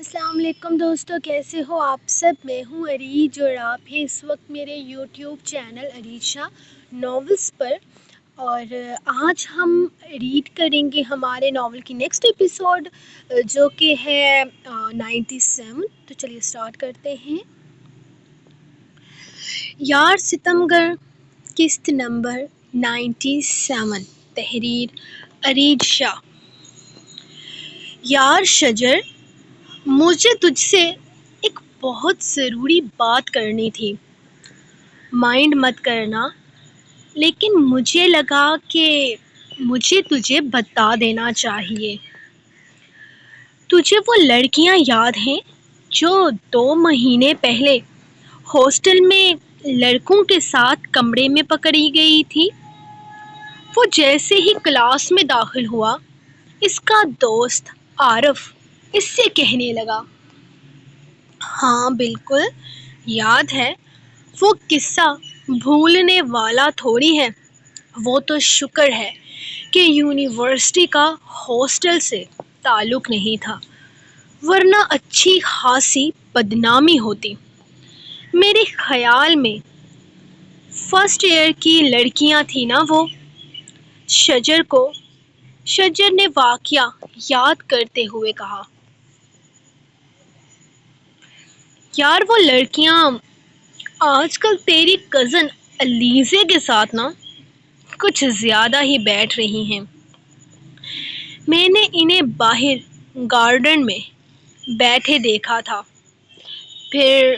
السلام علیکم دوستو، کیسے ہو آپ سب؟ میں ہوں عریج اور آپ ہیں اس وقت میرے یوٹیوب چینل عریشہ ناولز پر، اور آج ہم ریڈ کریں گے ہمارے ناول کی نیکسٹ ایپیسوڈ جو کہ ہے 97۔ تو چلیے سٹارٹ کرتے ہیں۔ یار ستمگر، قسط نمبر 97، تحریر عریج شاہ۔ یار شجر، مجھے تجھ سے ایک بہت ضروری بات کرنی تھی۔ مائنڈ مت کرنا، لیکن مجھے لگا کہ مجھے تجھے بتا دینا چاہیے۔ تجھے وہ لڑکیاں یاد ہیں جو 2 مہینے پہلے ہاسٹل میں لڑکوں کے ساتھ کمرے میں پکڑی گئی تھی؟ وہ جیسے ہی کلاس میں داخل ہوا، اس کا دوست عارف اس سے کہنے لگا، ہاں بالکل یاد ہے، وہ قصہ بھولنے والا تھوڑی ہے۔ وہ تو شکر ہے کہ یونیورسٹی کا ہاسٹل سے تعلق نہیں تھا، ورنہ اچھی خاصی بدنامی ہوتی۔ میرے خیال میں فرسٹ ایئر کی لڑکیاں تھیں نا وہ۔ شجر نے واقعہ یاد کرتے ہوئے کہا، یار وہ لڑکیاں آج کل تیری کزن علیزے کے ساتھ نا کچھ زیادہ ہی بیٹھ رہی ہیں۔ میں نے انہیں باہر گارڈن میں بیٹھے دیکھا تھا، پھر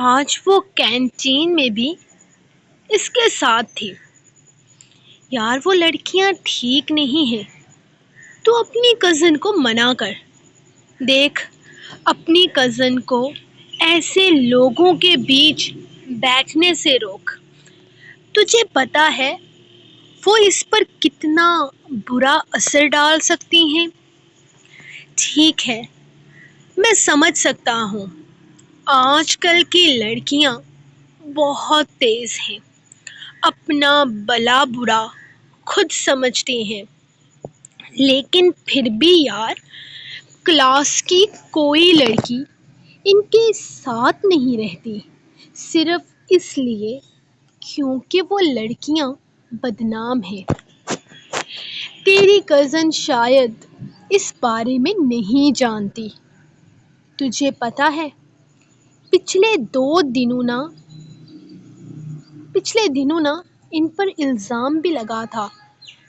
آج وہ کینٹین میں بھی اس کے ساتھ تھی۔ یار وہ لڑکیاں ٹھیک نہیں ہیں، تو اپنی کزن کو منع کر۔ دیکھ، اپنی کزن کو ایسے لوگوں کے بیچ بیٹھنے سے روک۔ تجھے پتہ ہے وہ اس پر کتنا برا اثر ڈال سکتی ہیں۔ ٹھیک ہے، میں سمجھ سکتا ہوں، آج کل کی لڑکیاں بہت تیز ہیں، اپنا بلا برا خود سمجھتی ہیں، لیکن پھر بھی یار، کلاس کی کوئی لڑکی ان کے ساتھ نہیں رہتی، صرف اس لیے کیونکہ وہ لڑکیاں بدنام ہیں۔ تیری کزن شاید اس بارے میں نہیں جانتی۔ تجھے پتہ ہے پچھلے دنوں نا ان پر الزام بھی لگا تھا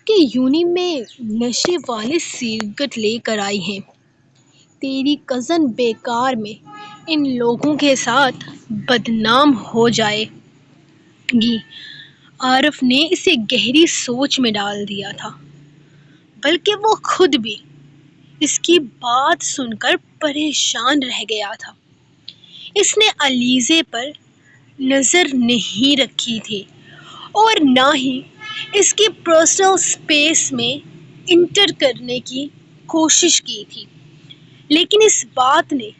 کہ یونی میں نشے والے سگریٹ لے کر آئی ہیں۔ تیری کزن بیکار میں ان لوگوں کے ساتھ بدنام ہو جائے گی۔ عارف نے اسے گہری سوچ میں ڈال دیا تھا، بلکہ وہ خود بھی اس کی بات سن کر پریشان رہ گیا تھا۔ اس نے علیزے پر نظر نہیں رکھی تھی اور نہ ہی اس کی پرسنل سپیس میں انٹر کرنے کی کوشش کی تھی، لیکن اس بات نے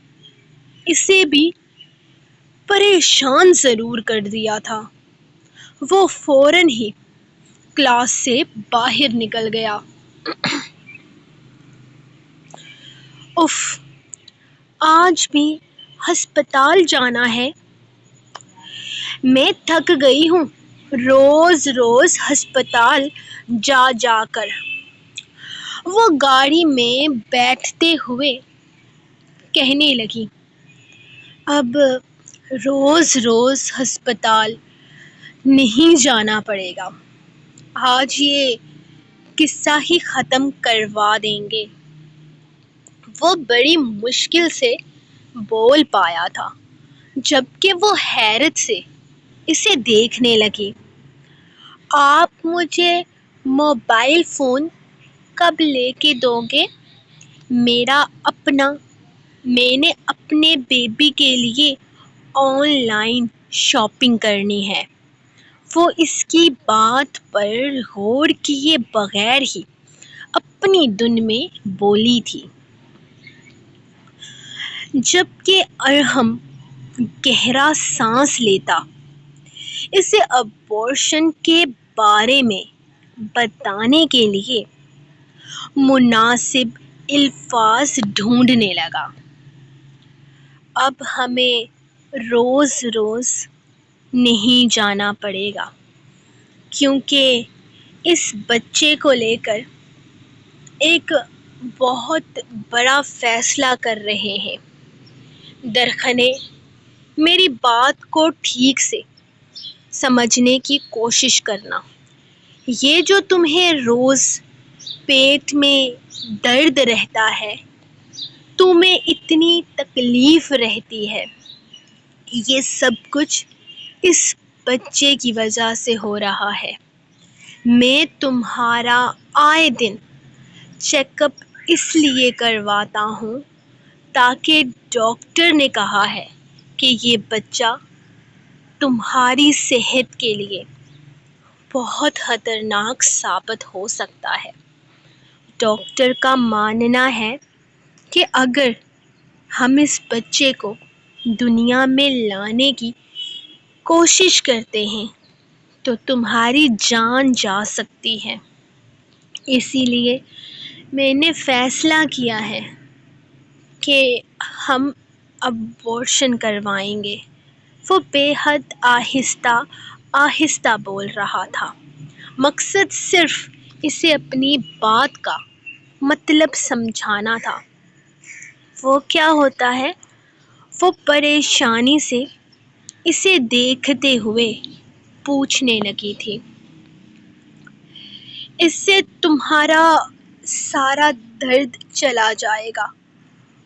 اسے بھی پریشان ضرور کر دیا تھا۔ وہ فوراً ہی کلاس سے باہر نکل گیا۔ اف، آج بھی ہسپتال جانا ہے۔ میں تھک گئی ہوں روز روز ہسپتال جا جا کر۔ وہ گاڑی میں بیٹھتے ہوئے کہنے لگی، اب روز روز ہسپتال نہیں جانا پڑے گا، آج یہ قصہ ہی ختم کروا دیں گے۔ وہ بڑی مشکل سے بول پایا تھا، جبکہ وہ حیرت سے اسے دیکھنے لگی۔ آپ مجھے موبائل فون کب لے کے دو گے؟ میں نے اپنے بیبی کے لیے آن لائن شاپنگ کرنی ہے۔ وہ اس کی بات پر غور کیے بغیر ہی اپنی دھن میں بولی تھی، جبکہ ارحم گہرا سانس لیتا، اسے ابورشن کے بارے میں بتانے کے لیے مناسب الفاظ ڈھونڈنے لگا۔ اب ہمیں روز روز نہیں جانا پڑے گا، کیونکہ اس بچے کو لے کر ایک بہت بڑا فیصلہ کر رہے ہیں۔ درخنے میری بات کو ٹھیک سے سمجھنے کی کوشش کرنا۔ یہ جو تمہیں روز پیٹ میں درد رہتا ہے، تمہیں اتنی تکلیف رہتی ہے، یہ سب کچھ اس بچے کی وجہ سے ہو رہا ہے۔ میں تمہارا آئے دن چیک اپ اس لیے کرواتا ہوں تاکہ ڈاکٹر نے کہا ہے کہ یہ بچہ تمہاری صحت کے لیے بہت خطرناک ثابت ہو سکتا ہے۔ ڈاکٹر کا ماننا ہے کہ اگر ہم اس بچے کو دنیا میں لانے کی کوشش کرتے ہیں تو تمہاری جان جا سکتی ہے۔ اسی لیے میں نے فیصلہ کیا ہے کہ ہم ابورشن کروائیں گے۔ وہ بے حد آہستہ آہستہ بول رہا تھا، مقصد صرف اسے اپنی بات کا مطلب سمجھانا تھا۔ وہ کیا ہوتا ہے؟ وہ پریشانی سے اسے دیکھتے ہوئے پوچھنے لگی تھی، اس سے تمہارا سارا درد چلا جائے گا؟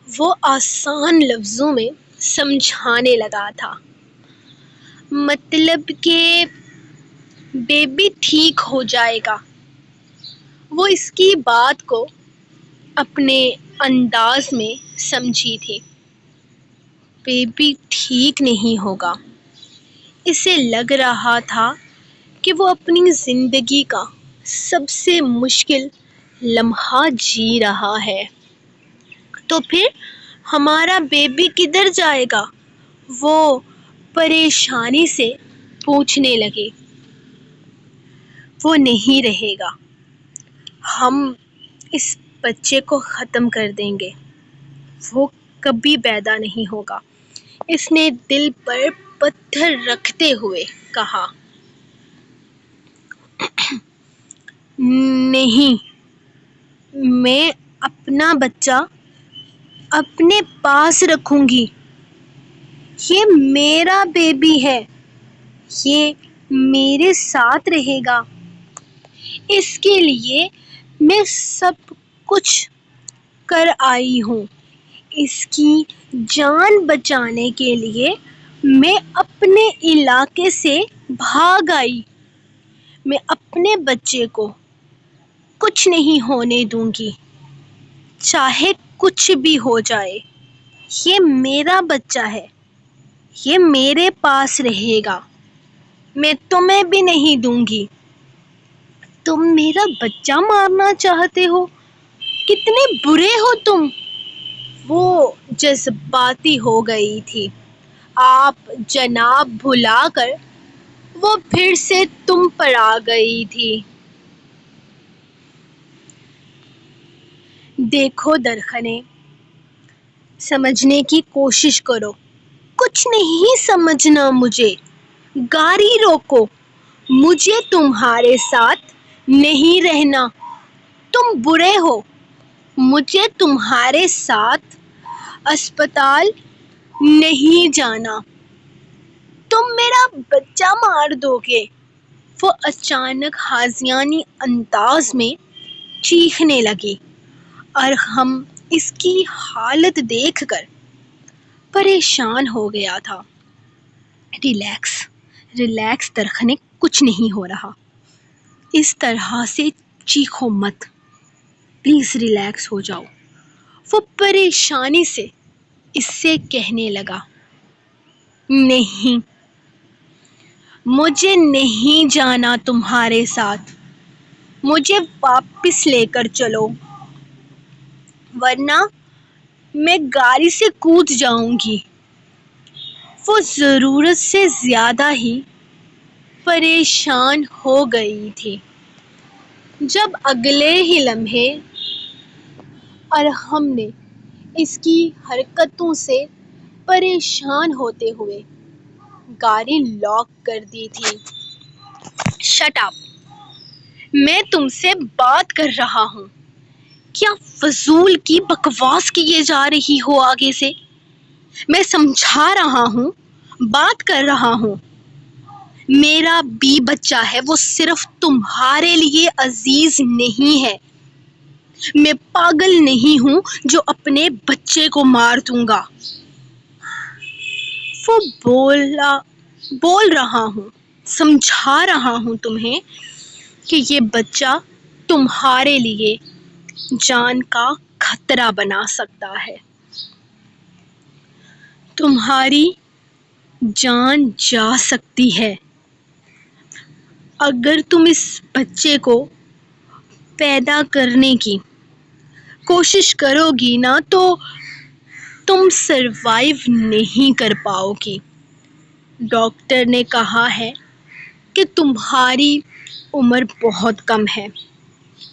وہ آسان لفظوں میں سمجھانے لگا تھا، مطلب کہ بیبی ٹھیک ہو جائے گا۔ وہ اس کی بات کو اپنے انداز میں سمجھی تھی۔ بیبی ٹھیک نہیں ہوگا۔ اسے لگ رہا تھا کہ وہ اپنی زندگی کا سب سے مشکل لمحہ جی رہا ہے۔ تو پھر ہمارا بیبی کدھر جائے گا؟ وہ پریشانی سے پوچھنے لگی۔ وہ نہیں رہے گا۔ ہم اس بچے کو ختم کر دیں گے۔ وہ کبھی پیدا نہیں ہوگا۔ اس نے دل پر پتھر رکھتے ہوئے کہا۔ نہیں، میں اپنا بچہ اپنے پاس رکھوں گی۔ یہ میرا بیبی ہے، یہ میرے ساتھ رہے گا۔ اس کے لیے میں سب کچھ کر آئی ہوں۔ اس کی جان بچانے کے لیے میں اپنے علاقے سے بھاگ آئی۔ میں اپنے بچے کو کچھ نہیں ہونے دوں گی، چاہے کچھ بھی ہو جائے۔ یہ میرا بچہ ہے، یہ میرے پاس رہے گا۔ میں تمہیں بھی نہیں دوں گی۔ تم میرا بچہ مارنا چاہتے ہو؟ کتنے برے ہو تم! وہ جذباتی ہو گئی تھی۔ آپ جناب بھلا کر وہ پھر سے تم پر آ گئی تھی۔ دیکھو درخنے، سمجھنے کی کوشش کرو۔ کچھ نہیں سمجھنا مجھے۔ گاڑی روکو، مجھے تمہارے ساتھ نہیں رہنا۔ تم برے ہو، مجھے تمہارے ساتھ اسپتال نہیں جانا۔ تم میرا بچہ مار دو گے۔ وہ اچانک حاضیانی انداز میں چیخنے لگی اور ہم اس کی حالت دیکھ کر پریشان ہو گیا تھا۔ ریلیکس، ریلیکس درخنے، کچھ نہیں ہو رہا۔ اس طرح سے چیخو مت، پلیز ریلیکس ہو جاؤ۔ وہ پریشانی سے اس سے کہنے لگا۔ نہیں، مجھے نہیں جانا تمہارے ساتھ۔ مجھے واپس لے کر چلو، ورنہ میں گاڑی سے کود جاؤں گی۔ وہ ضرورت سے زیادہ ہی پریشان ہو گئی تھی۔ جب اگلے ہی لمحے ارحم نے اس کی حرکتوں سے پریشان ہوتے ہوئے گاڑی لاک کر دی تھی۔ Shut up! میں تم سے بات کر رہا ہوں، کیا فضول کی بکواس کیے جا رہی ہو آگے سے؟ میں سمجھا رہا ہوں، بات کر رہا ہوں۔ میرا بھی بچہ ہے، وہ صرف تمہارے لیے عزیز نہیں ہے۔ میں پاگل نہیں ہوں جو اپنے بچے کو مار دوں گا۔ وہ بول رہا ہوں، سمجھا رہا ہوں تمہیں کہ یہ بچہ تمہارے لیے جان کا خطرہ بنا سکتا ہے۔ تمہاری جان جا سکتی ہے اگر تم اس بچے کو پیدا کرنے کی کوشش کرو گی نا، تو تم سروائیو نہیں کر پاؤ گی۔ ڈاکٹر نے کہا ہے کہ تمہاری عمر بہت کم ہے۔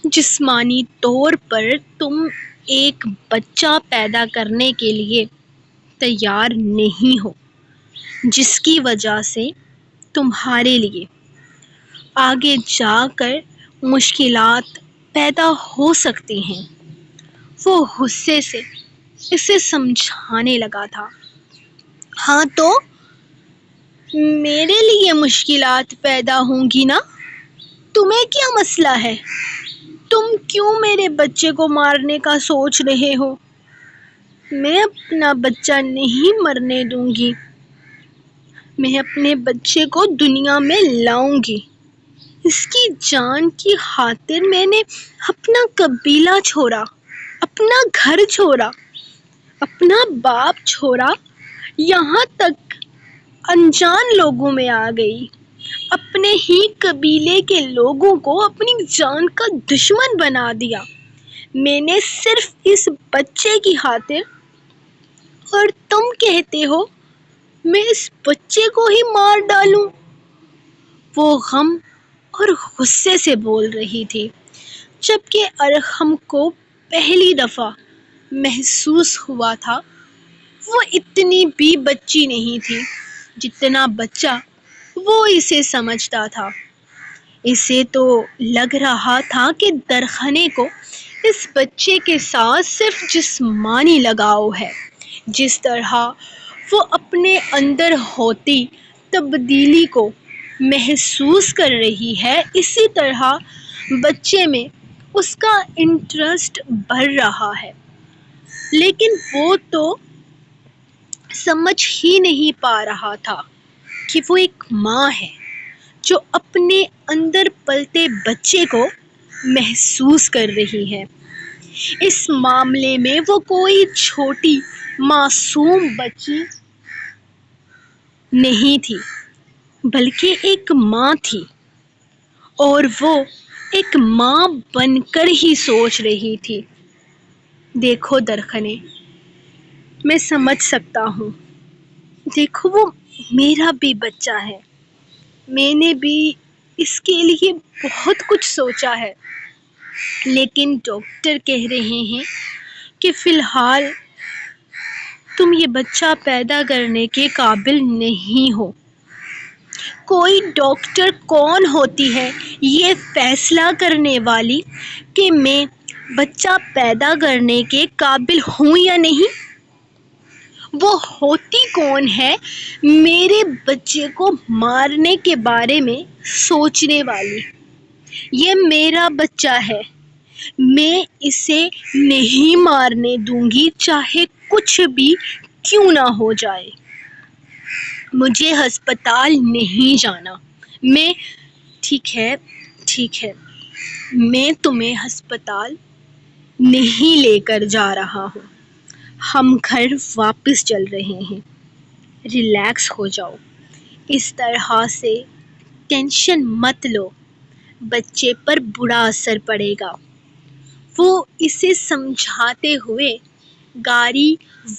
جسمانی طور پر تم ایک بچہ پیدا کرنے کے لیے تیار نہیں ہو، جس کی وجہ سے تمہارے لیے آگے جا کر مشکلات پیدا ہو سکتی ہیں۔ وہ غصے سے اسے سمجھانے لگا تھا۔ ہاں تو میرے لیے مشکلات پیدا ہوں گی نا؟ تمہیں کیا مسئلہ ہے؟ تم کیوں میرے بچے کو مارنے کا سوچ رہے ہو؟ میں اپنا بچہ نہیں مرنے دوں گی۔ میں اپنے بچے کو دنیا میں لاؤں گی۔ اس کی جان کی خاطر میں نے اپنا قبیلہ چھوڑا، اپنا گھر چھوڑا، اپنا باپ چھوڑا، یہاں تک انجان لوگوں میں آ گئی۔ اپنے ہی قبیلے کے لوگوں کو اپنی جان کا دشمن بنا دیا، میں نے صرف اس بچے کی خاطر۔ اور تم کہتے ہو میں اس بچے کو ہی مار ڈالوں؟ وہ غم اور غصے سے بول رہی تھی، جبکہ ارحم کو پہلی دفعہ محسوس ہوا تھا وہ اتنی بھی بچی نہیں تھی جتنا بچہ وہ اسے سمجھتا تھا۔ اسے تو لگ رہا تھا کہ درخنے کو اس بچے کے ساتھ صرف جسمانی لگاؤ ہے۔ جس طرح وہ اپنے اندر ہوتی تبدیلی کو محسوس کر رہی ہے، اسی طرح بچے میں اس کا انٹرسٹ بڑھ رہا ہے، لیکن وہ تو سمجھ ہی نہیں پا رہا تھا کہ وہ ایک ماں ہے جو اپنے اندر پلتے بچے کو محسوس کر رہی ہے۔ اس معاملے میں وہ کوئی چھوٹی معصوم بچی نہیں تھی، بلکہ ایک ماں تھی، اور وہ ایک ماں بن کر ہی سوچ رہی تھی، دیکھو درخنے، میں سمجھ سکتا ہوں، دیکھو وہ میرا بھی بچہ ہے، میں نے بھی اس کے لیے بہت کچھ سوچا ہے، لیکن ڈاکٹر کہہ رہے ہیں کہ فی الحال تم یہ بچہ پیدا کرنے کے قابل نہیں ہو۔ کوئی ڈاکٹر کون ہوتی ہے یہ فیصلہ کرنے والی کہ میں بچہ پیدا کرنے کے قابل ہوں یا نہیں؟ وہ ہوتی کون ہے میرے بچے کو مارنے کے بارے میں سوچنے والی؟ یہ میرا بچہ ہے، میں اسے نہیں مارنے دوں گی، چاہے کچھ بھی کیوں نہ ہو جائے۔ مجھے ہسپتال نہیں جانا۔ ٹھیک ہے، میں تمہیں ہسپتال نہیں لے کر جا رہا ہوں، ہم گھر واپس چل رہے ہیں، ریلیکس ہو جاؤ، اس طرح سے ٹینشن مت لو، بچے پر برا اثر پڑے گا۔ وہ اسے سمجھاتے ہوئے گاڑی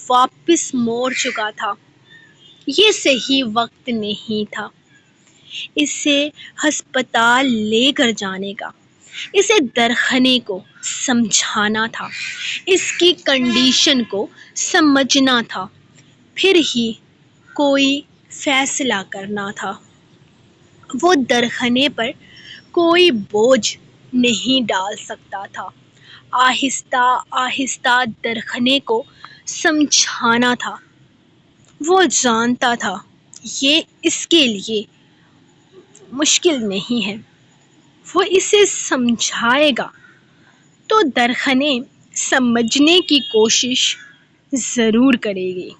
واپس موڑ چکا تھا۔ یہ صحیح وقت نہیں تھا اسے ہسپتال لے کر جانے کا، اسے درخنے کو سمجھانا تھا، اس کی کنڈیشن کو سمجھنا تھا، پھر ہی کوئی فیصلہ کرنا تھا۔ وہ درخنے پر کوئی بوجھ نہیں ڈال سکتا تھا۔ آہستہ آہستہ درخنے کو سمجھانا تھا۔ وہ جانتا تھا یہ اس کے لیے مشکل نہیں ہے۔ وہ اسے سمجھائے گا تو درخنے سمجھنے کی کوشش ضرور کرے گی۔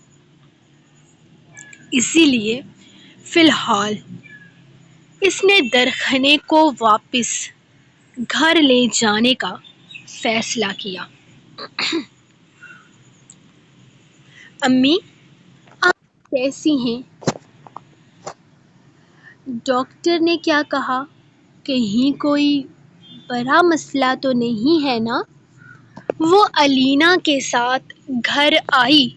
اسی لیے فی الحال اس نے درخنے کو واپس گھر لے جانے کا فیصلہ کیا۔ امی، آپ کیسی ہیں؟ ڈاکٹر نے کیا کہا؟ کہیں کوئی بڑا مسئلہ تو نہیں ہے نا؟ وہ الینا کے ساتھ گھر آئی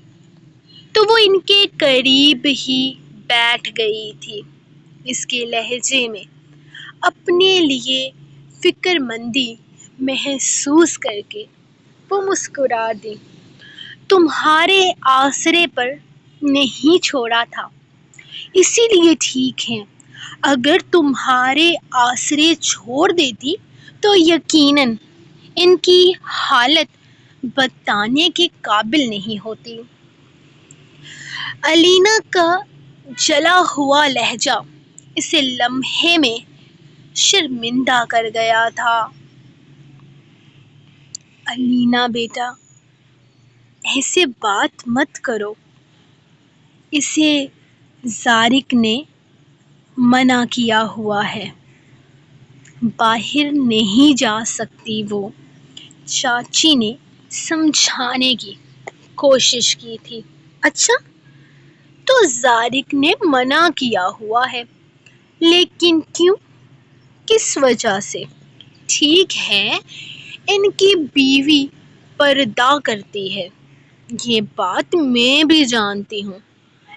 تو وہ ان کے قریب ہی بیٹھ گئی تھی۔ اس کے لہجے میں اپنے لیے فکر مندی محسوس کر کے وہ مسکرا دی۔ تمہارے آسرے پر نہیں چھوڑا تھا، اسی لیے ٹھیک ہے۔ اگر تمہارے آسرے چھوڑ دیتی تو یقیناً ان کی حالت بتانے کے قابل نہیں ہوتی۔ الینا کا جلا ہوا لہجہ اسے لمحے میں شرمندہ کر گیا تھا۔ الینا بیٹا، ایسے بات مت کرو، اسے زارق نے منع کیا ہوا ہے، باہر نہیں جا سکتی وہ۔ چاچی نے سمجھانے کی کوشش کی تھی۔ اچھا، تو زارق نے منع کیا ہوا ہے، لیکن کیوں؟ کس وجہ سے؟ ٹھیک ہے، ان کی بیوی پردہ کرتی ہے، یہ بات میں بھی جانتی ہوں،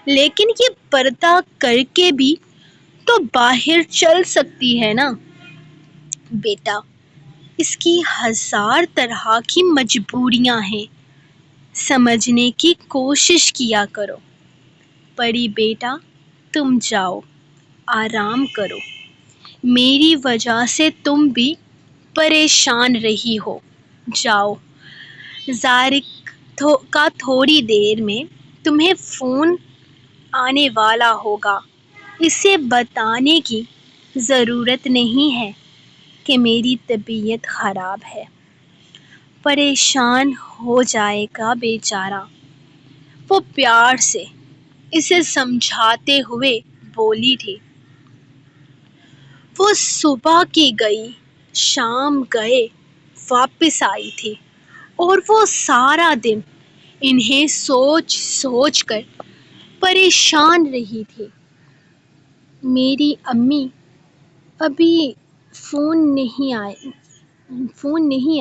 لیکن یہ پردہ کر کے بھی تو باہر چل سکتی ہے نا؟ بیٹا، اس کی ہزار طرح کی مجبوریاں ہیں، سمجھنے کی کوشش کیا کرو۔ پری بیٹا، تم جاؤ، آرام کرو، میری وجہ سے تم بھی پریشان رہی ہو۔ جاؤ، زارق کا تھوڑی دیر میں تمہیں فون آنے والا ہوگا، اسے بتانے کی ضرورت نہیں ہے کہ میری طبیعت خراب ہے، پریشان ہو جائے گا بیچارہ۔ وہ پیار سے اسے سمجھاتے ہوئے بولی تھی۔ وہ صبح کی گئی، شام گئے واپس آئی تھی، اور وہ سارا دن انہیں سوچ سوچ کر پریشان رہی تھی۔ میری امی ابھی فون نہیں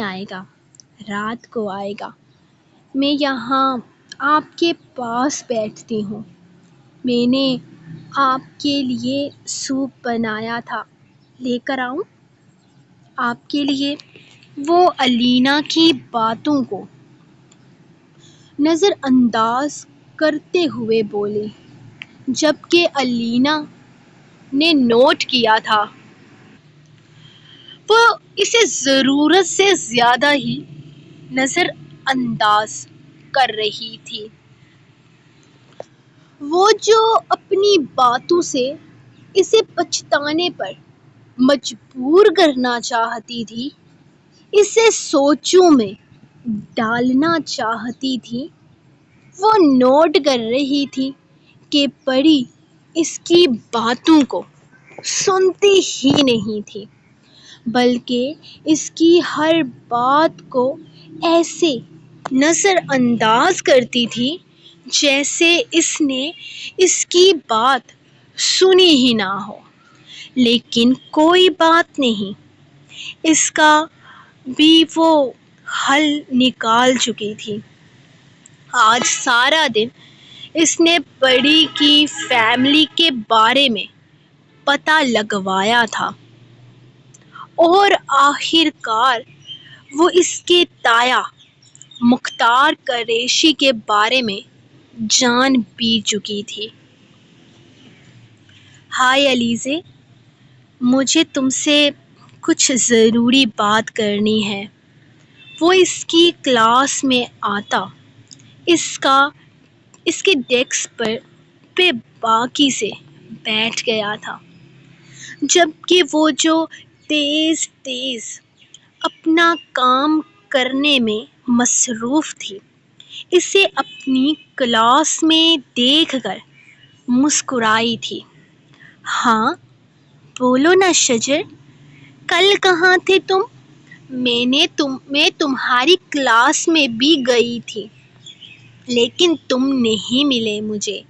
آئے گا، رات کو آئے گا، میں یہاں آپ کے پاس بیٹھتی ہوں، میں نے آپ کے لیے سوپ بنایا تھا، لے کر آؤں آپ کے لیے؟ وہ الینا کی باتوں کو نظر انداز کرتے ہوئے بولی، جبکہ الینا نے نوٹ کیا تھا وہ اسے ضرورت سے زیادہ ہی نظر انداز کر رہی تھی۔ وہ جو اپنی باتوں سے اسے پچھتانے پر مجبور کرنا چاہتی تھی، اسے سوچوں میں ڈالنا چاہتی تھی، وہ نوٹ کر رہی تھی کہ پری اس کی باتوں کو سنتی ہی نہیں تھی، بلکہ اس کی ہر بات کو ایسے نظر انداز کرتی تھی جیسے اس نے اس کی بات سنی ہی نہ ہو۔ لیکن کوئی بات نہیں، اس کا بھی وہ حل نکال چکی تھی۔ آج سارا دن اس نے پری کی فیملی کے بارے میں پتہ لگوایا تھا، اور آخر کار وہ اس کے تایا مختار قریشی کے بارے میں جان پی چکی تھی۔ ہائے علیزے، مجھے تم سے کچھ ضروری بات کرنی ہے۔ وہ اس کی کلاس میں آتا اس کے ڈیسک پر بے باکی سے بیٹھ گیا تھا، جبکہ وہ جو تیز تیز اپنا کام کرنے میں مصروف تھی، اسے اپنی کلاس میں دیکھ کر مسکرائی تھی۔ ہاں بولو نا شجر، کل کہاں تھے تم؟ میں تمہاری کلاس میں بھی گئی تھی، لیکن تم نہیں ملے مجھے۔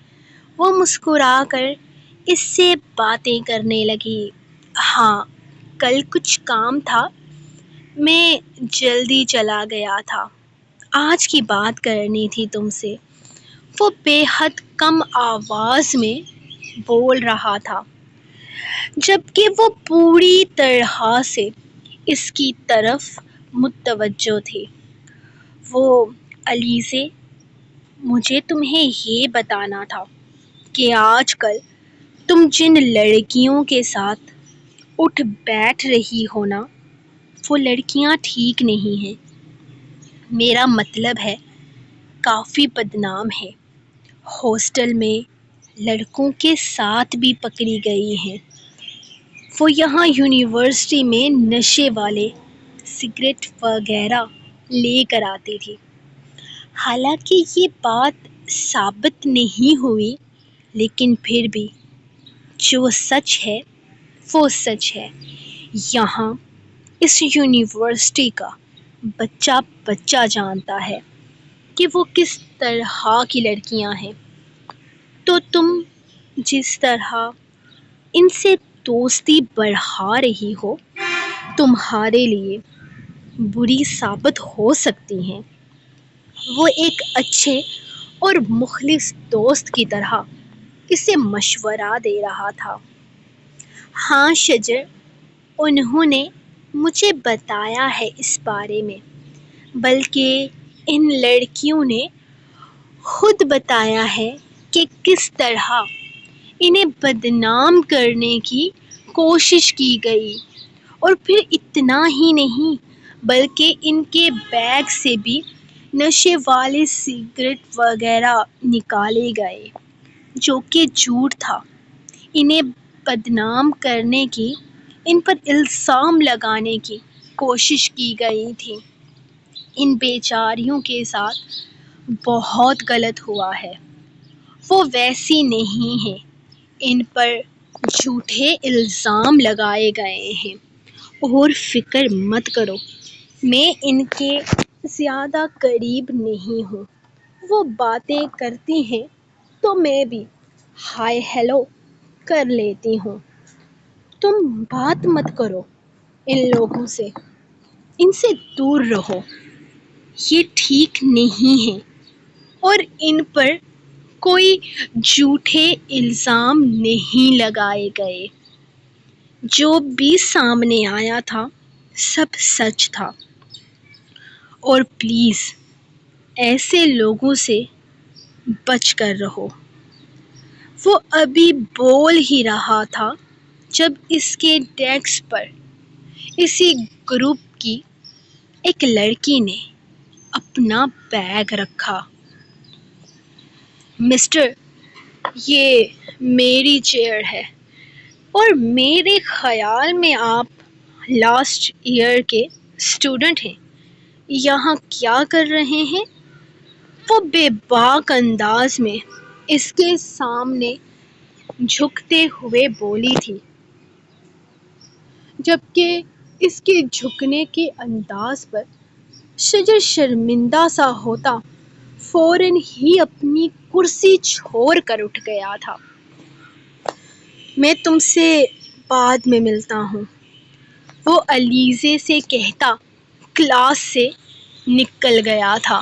وہ مسکرا کر اس سے باتیں کرنے لگی۔ ہاں کل کچھ کام تھا، میں جلدی چلا گیا تھا۔ آج کی بات کرنی تھی تم سے۔ وہ بے حد کم آواز میں بول رہا تھا، جبکہ وہ پوری طرح سے اس کی طرف متوجہ تھی۔ وہ علیزے، مجھے تمہیں یہ بتانا تھا کہ آج کل تم جن لڑکیوں کے ساتھ اٹھ بیٹھ رہی ہو نا، وہ لڑکیاں ٹھیک نہیں ہیں۔ میرا مطلب ہے کافی بدنام ہے۔ ہاسٹل میں لڑکوں کے ساتھ بھی پکڑی گئی ہیں۔ وہ یہاں یونیورسٹی میں نشے والے سگریٹ وغیرہ لے کر آتی تھی۔ حالانکہ یہ بات ثابت نہیں ہوئی، لیکن پھر بھی جو سچ ہے وہ سچ ہے۔ یہاں اس یونیورسٹی کا بچہ بچہ جانتا ہے کہ وہ کس طرح کی لڑکیاں ہیں۔ تو تم جس طرح ان سے دوستی بڑھا رہی ہو، تمہارے لیے بری ثابت ہو سکتی ہیں۔ وہ ایک اچھے اور مخلص دوست کی طرح اسے مشورہ دے رہا تھا۔ ہاں شجر، انہوں نے مجھے بتایا ہے اس بارے میں، بلکہ ان لڑکیوں نے خود بتایا ہے کہ کس طرح انہیں بدنام کرنے کی کوشش کی گئی، اور پھر اتنا ہی نہیں بلکہ ان کے بیگ سے بھی نشے والے سگریٹ وغیرہ نکالے گئے، جو کہ جھوٹ تھا۔ انہیں بدنام کرنے کی، ان پر الزام لگانے کی کوشش کی گئی تھی۔ ان بیچاریوں کے ساتھ بہت غلط ہوا ہے۔ وہ ویسی نہیں ہیں، ان پر جھوٹے الزام لگائے گئے ہیں۔ اور فکر مت کرو، میں ان کے زیادہ قریب نہیں ہوں۔ وہ باتیں کرتی ہیں تو میں بھی ہائے ہیلو کر لیتی ہوں۔ تم بات مت کرو ان لوگوں سے، ان سے دور رہو۔ یہ ٹھیک نہیں ہے، اور ان پر کوئی جھوٹے الزام نہیں لگائے گئے۔ جو بھی سامنے آیا تھا سب سچ تھا۔ اور پلیز ایسے لوگوں سے بچ کر رہو۔ وہ ابھی بول ہی رہا تھا جب اس کے ڈیسک پر اسی گروپ کی ایک لڑکی نے اپنا بیگ رکھا۔ مسٹر، یہ میری چیئر ہے، اور میرے خیال میں آپ لاسٹ ایئر کے اسٹوڈنٹ ہیں۔ یہاں کیا کر رہے ہیں؟ وہ بے باک انداز میں اس کے سامنے جھکتے ہوئے بولی تھی، جبکہ اس کے جھکنے کے انداز پر شجر شرمندہ سا ہوتا فوراً ہی اپنی کرسی چھوڑ کر اٹھ گیا تھا۔ میں تم سے بعد میں ملتا ہوں، وہ علیزے سے کہتا کلاس سے نکل گیا تھا،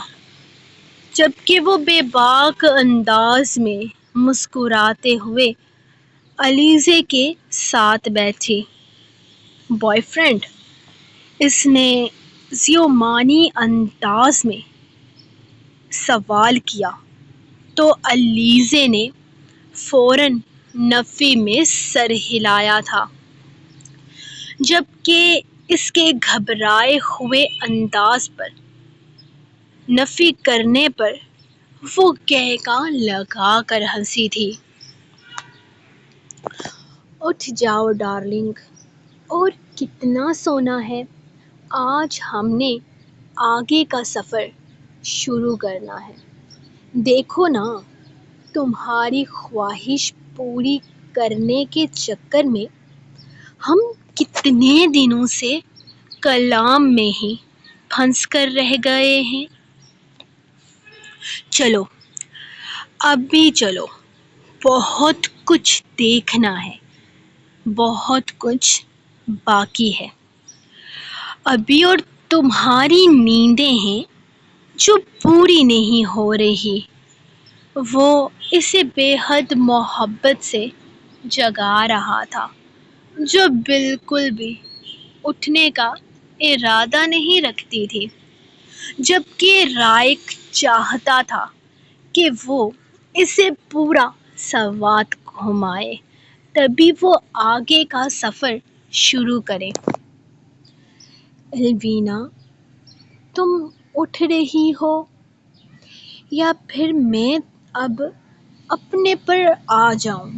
جبکہ وہ بے باک انداز میں مسکراتے ہوئے علیزے کے ساتھ بیٹھی۔ Boy friend? اس نے ذیومانی انداز میں سوال کیا۔ تو علیزے نے فوراً نفی میں سر ہلایا تھا، جبکہ اس کے گھبرائے ہوئے انداز پر نفی کرنے پر وہ کہکا لگا کر ہنسی تھی۔ اٹھ جاؤ ڈارلنگ، اور کتنا سونا ہے؟ آج ہم نے آگے کا سفر شروع کرنا ہے۔ دیکھو نا، تمہاری خواہش پوری کرنے کے چکر میں ہم کتنے دنوں سے کلام میں ہی پھنس کر رہ گئے ہیں۔ چلو، اب بھی چلو، بہت کچھ دیکھنا ہے، بہت کچھ باقی ہے ابھی، اور تمہاری نیندیں ہیں جو پوری نہیں ہو رہی۔ وہ اسے بے حد محبت سے جگا رہا تھا، جو بالکل بھی اٹھنے کا ارادہ نہیں رکھتی تھی، جبکہ رائق چاہتا تھا کہ وہ اسے پورا سوات گھمائے، تبھی وہ آگے کا سفر شروع کرے۔ الوینا، تم اٹھ رہی ہو یا پھر میں اب اپنے پر آ جاؤں؟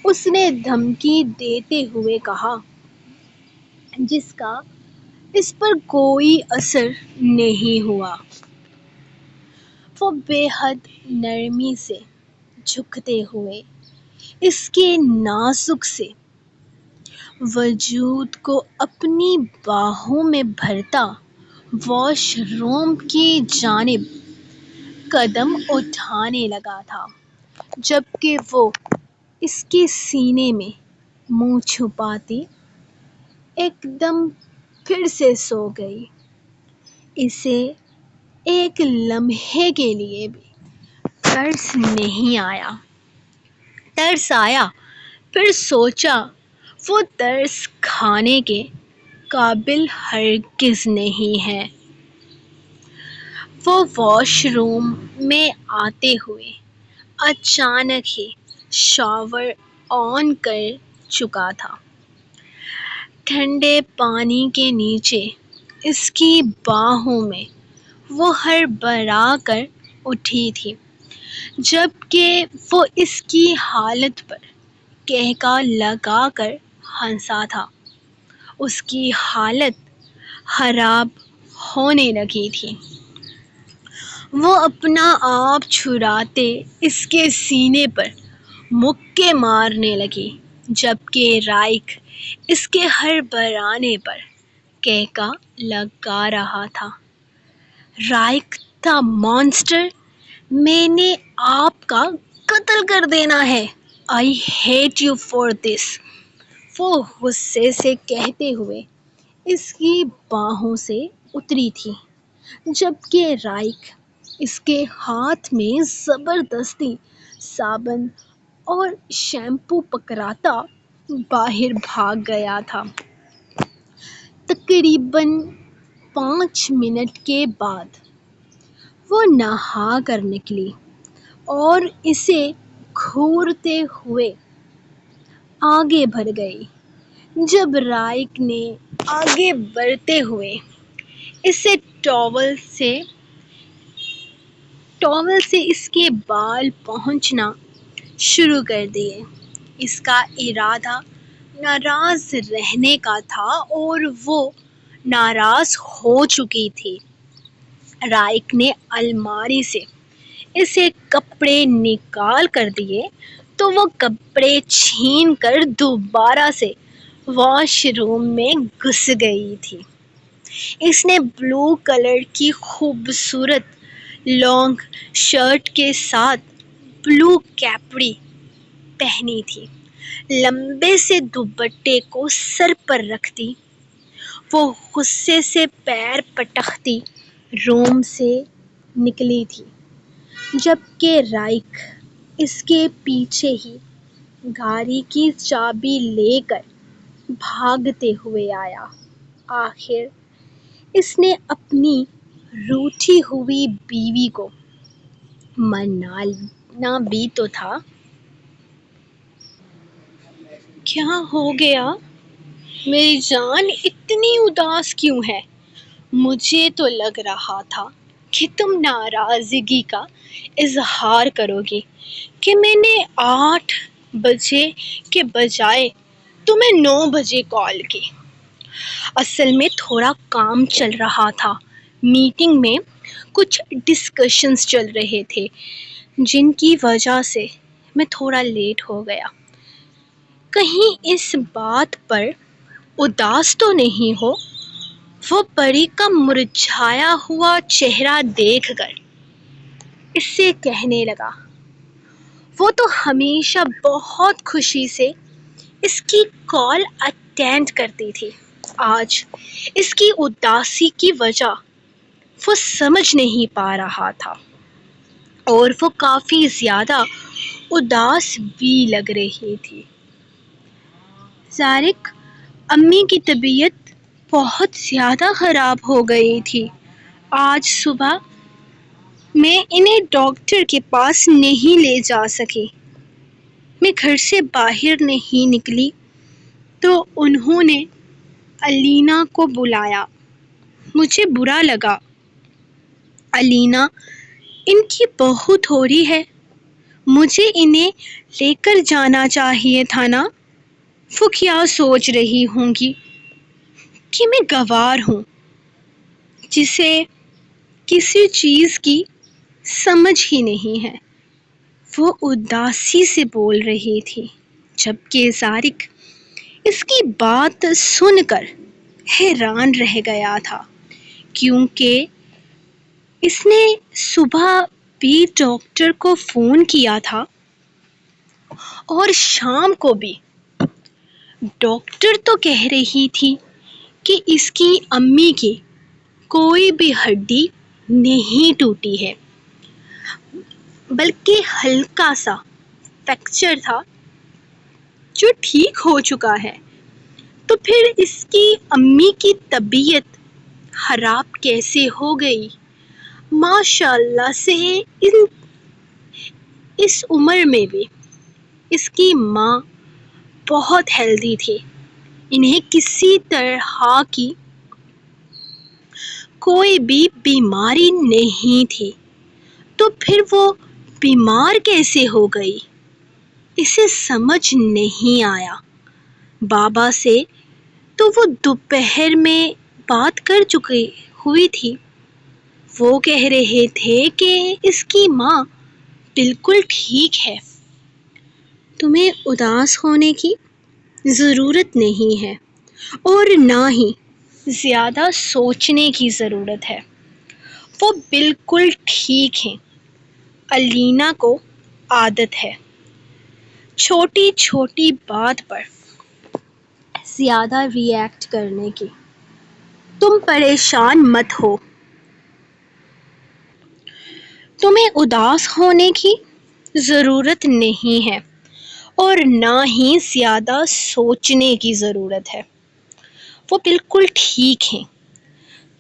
اس نے دھمکی دیتے ہوئے کہا، جس کا اس پر کوئی اثر نہیں ہوا۔ وہ بے حد نرمی سے جھکتے ہوئے اس کے نازک سے وجود کو اپنی باہوں میں بھرتا واش روم کی جانب قدم اٹھانے لگا تھا، جبکہ وہ اس کے سینے میں منہ چھپاتی ایک دم پھر سے سو گئی۔ اسے ایک لمحے کے لیے بھی ترس نہیں آیا۔ ترس آیا، پھر سوچا وہ ترس کھانے کے قابل ہرگز نہیں ہے۔ وہ واش روم میں آتے ہوئے اچانک ہی شاور آن کر چکا تھا۔ ٹھنڈے پانی کے نیچے اس کی باہوں میں وہ ہڑبڑا کر اٹھی تھی، جبکہ وہ اس کی حالت پر کہکا لگا کر ہنسا تھا۔ اس کی حالت خراب ہونے لگی تھی۔ وہ اپنا آپ چھڑاتے اس کے سینے پر مکے مارنے لگی، جبکہ رائق اس کے ہڑبڑانے پر کہکا لگا رہا تھا۔ رائق تھا مانسٹر، میں نے آپ کا قتل کر دینا ہے۔ I hate you for this، وہ غصے سے کہتے ہوئے اس کی باہوں سے اتری تھی، جبکہ رائق اس کے ہاتھ میں زبردستی صابن اور شیمپو پکڑاتا باہر بھاگ گیا تھا۔ تقریباً 5 منٹ کے بعد وہ نہا کر نکلی اور اسے گھورتے ہوئے آگے بڑھ گئی۔ جب رائق نے آگے بڑھتے ہوئے اسے ٹاول سے اس کے بال پونچھنا شروع کر دیے، اس کا ارادہ ناراض رہنے کا تھا اور وہ ناراض ہو چکی تھی۔ رائق نے الماری سے اسے کپڑے نکال کر دیے تو وہ کپڑے چھین کر دوبارہ سے واش روم میں گھس گئی تھی۔ اس نے بلو کلر کی خوبصورت لانگ شرٹ کے ساتھ بلو کیپری پہنی تھی۔ لمبے سے دوپٹے کو سر پر رکھتی وہ غصے سے پیر پٹکتی روم سے نکلی تھی، جبکہ رائق اس کے پیچھے ہی گاڑی کی چابی لے کر بھاگتے ہوئے آیا۔ آخر اس نے اپنی روٹھی ہوئی بیوی کو منانا بھی تو تھا۔ کیا ہو گیا؟ میری جان اتنی اداس کیوں ہے؟ مجھے تو لگ رہا تھا کہ تم ناراضگی کا اظہار کرو گی کہ میں نے 8 بجے کے بجائے تمہیں 9 بجے کال کی۔ اصل میں تھوڑا کام چل رہا تھا، میٹنگ میں کچھ ڈسکشنز چل رہے تھے جن کی وجہ سے میں تھوڑا لیٹ ہو گیا۔ کہیں اس بات پر اداس تو نہیں ہو؟ وہ پری کا مرجھایا ہوا چہرہ دیکھ کر اس سے کہنے لگا۔ وہ تو ہمیشہ بہت خوشی سے اس کی کال اٹینڈ کرتی تھی۔ آج اس کی اداسی کی وجہ وہ سمجھ نہیں پا رہا تھا، اور وہ کافی زیادہ اداس بھی لگ رہی تھی۔ طارق، امی کی طبیعت بہت زیادہ خراب ہو گئی تھی۔ آج صبح میں انہیں ڈاکٹر کے پاس نہیں لے جا سکی۔ میں گھر سے باہر نہیں نکلی تو انہوں نے الینا کو بلایا۔ مجھے برا لگا۔ الینا ان کی بہو تھوڑی ہے، مجھے انہیں لے کر جانا چاہیے تھا نا۔ وہ کیا سوچ رہی ہوں گی کہ میں گنوار ہوں جسے کسی چیز کی سمجھ ہی نہیں ہے۔ وہ اداسی سے بول رہی تھی، جبکہ طارق اس کی بات سن کر حیران رہ گیا تھا، کیونکہ اس نے صبح بھی ڈاکٹر کو فون کیا تھا اور شام کو بھی۔ ڈاکٹر تو کہہ رہی تھی کہ اس کی امی کی کوئی بھی ہڈی نہیں ٹوٹی ہے، بلکہ ہلکا سا فریکچر تھا جو ٹھیک ہو چکا ہے۔ تو پھر اس کی امی کی طبیعت خراب کیسے ہو گئی؟ ماشاء اللہ سے اس عمر میں بھی اس کی ماں بہت ہیلدی تھی، انہیں کسی طرح کی کوئی بھی بیماری نہیں تھی۔ تو پھر وہ بیمار کیسے ہو گئی؟ اسے سمجھ نہیں آیا۔ بابا سے تو وہ دوپہر میں بات کر چکی ہوئی تھی۔ وہ کہہ رہے تھے کہ اس کی ماں بالکل ٹھیک ہے۔ تمہیں اداس ہونے کی ضرورت نہیں ہے، اور نہ ہی زیادہ سوچنے کی ضرورت ہے۔ وہ بالکل ٹھیک ہیں۔ الینا کو عادت ہے چھوٹی چھوٹی بات پر زیادہ ری ایکٹ کرنے کی۔ تم پریشان مت ہو۔ تمہیں اداس ہونے کی ضرورت نہیں ہے، اور نہ ہی زیادہ سوچنے کی ضرورت ہے۔ وہ بالکل ٹھیک ہیں۔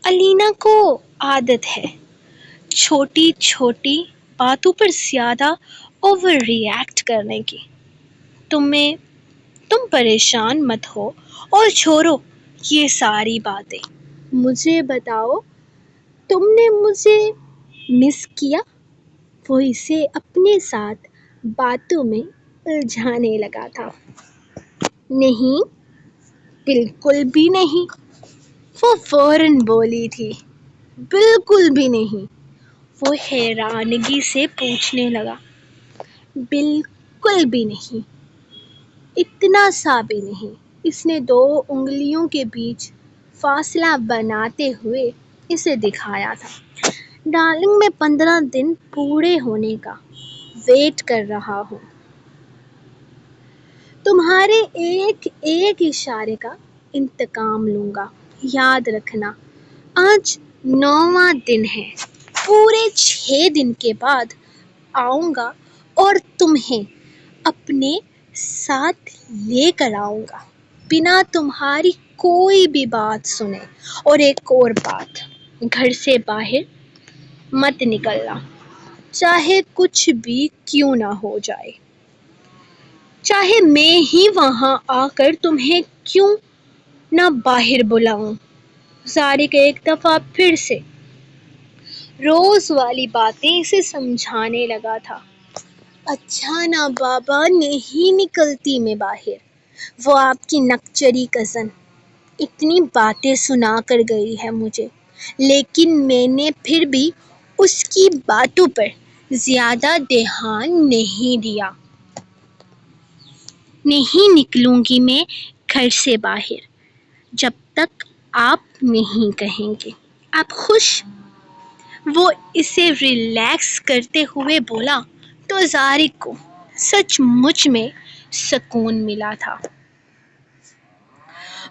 الینا کو عادت ہے چھوٹی چھوٹی باتوں پر زیادہ اوور ری ایکٹ کرنے کی۔ تم پریشان مت ہو اور چھوڑو یہ ساری باتیں۔ مجھے بتاؤ، تم نے مجھے مس کیا؟ وہ اسے اپنے ساتھ باتوں میں الجھانے لگا تھا۔ نہیں، بالکل بھی نہیں، وہ فوراً بولی تھی۔ بالکل بھی نہیں، وہ حیرانگی سے پوچھنے لگا۔ بالکل بھی نہیں، اتنا سا بھی نہیں۔ اس نے 2 انگلیوں کے بیچ فاصلہ بناتے ہوئے اسے دکھایا تھا۔ ڈارلنگ، میں 15 دن پورے ہونے کا ویٹ کر رہا ہوں۔ تمہارے ایک ایک اشارے کا انتقام لوں گا۔ یاد رکھنا، آج 9واں دن ہے۔ پورے 6 دن کے بعد آؤں گا اور تمہیں اپنے ساتھ لے کر آؤں گا، بنا تمہاری کوئی بھی بات سنے۔ اور ایک اور بات، گھر سے باہر مت نکلنا۔ چاہے کچھ بھی کیوں نہ ہو جائے، چاہے میں ہی وہاں آ کر تمہیں کیوں نہ باہر بلاؤں۔ طارق ایک دفعہ پھر سے روز والی باتیں اسے سمجھانے لگا تھا۔ اچھا نا بابا، نہیں نکلتی میں باہر، وہ آپ کی نکچری کزن اتنی باتیں سنا کر گئی ہے مجھے، لیکن میں نے پھر بھی اس کی باتوں پر زیادہ دھیان نہیں دیا۔ نہیں نکلوں گی میں گھر سے باہر جب تک آپ نہیں کہیں گے۔ آپ خوش؟ وہ اسے ریلیکس کرتے ہوئے بولا تو طارق کو سچ مچ میں سکون ملا تھا۔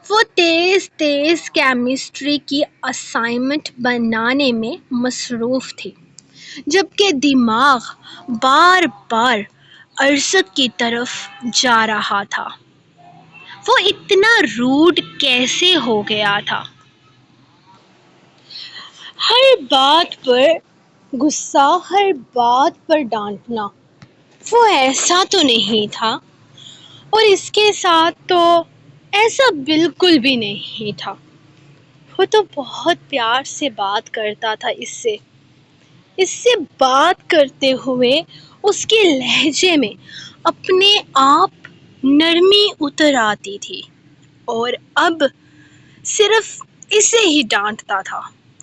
وہ تیز تیز کیمسٹری کی اسائنمنٹ بنانے میں مصروف تھی، جبکہ دماغ بار بار ارزق کی طرف جا رہا تھا۔ وہ اتنا روڈ کیسے ہو گیا تھا؟ ہر بات پر غصہ، ہر بات پر ڈانٹنا۔ وہ ایسا تو نہیں تھا، اور اس کے ساتھ تو ایسا بالکل بھی نہیں تھا۔ وہ تو بہت پیار سے بات کرتا تھا اس سے بات کرتے ہوئے اس کے لہجے میں اپنے آپ نرمی اتر آتی تھی، اور اب صرف اسے ہی ڈانٹتا تھا،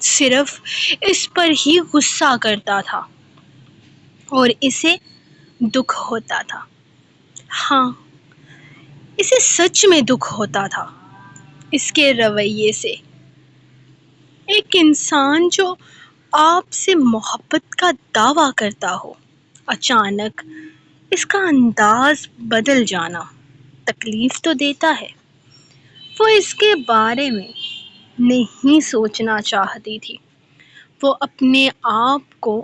صرف اس پر ہی غصہ کرتا تھا، اور اسے دکھ ہوتا تھا۔ ہاں، اسے سچ میں دکھ ہوتا تھا اس کے رویے سے۔ ایک انسان جو آپ سے محبت کا دعویٰ کرتا ہو، اچانک اس کا انداز بدل جانا تکلیف تو دیتا ہے۔ وہ اس کے بارے میں نہیں سوچنا چاہتی تھی، وہ اپنے آپ کو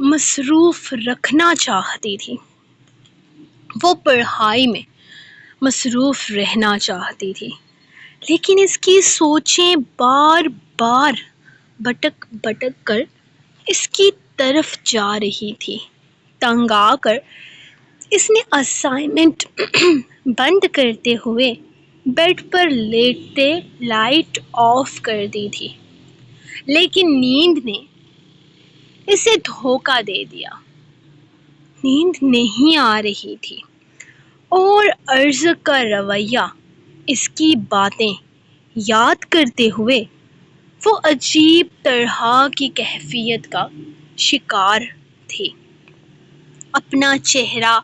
مصروف رکھنا چاہتی تھی، وہ پڑھائی میں مصروف رہنا چاہتی تھی، لیکن اس کی سوچیں بار بار بھٹک بھٹک کر اس کی طرف جا رہی تھی۔ تنگ آ کر اس نے اسائنمنٹ بند کرتے ہوئے بیڈ پر لیٹتے لائٹ آف کر دی تھی، لیکن نیند نے اسے دھوکہ دے دیا۔ نیند نہیں آ رہی تھی، اور ارزق کا رویہ، اس کی باتیں یاد کرتے ہوئے وہ عجیب طرح کی کیفیت کا شکار تھی۔ اپنا چہرہ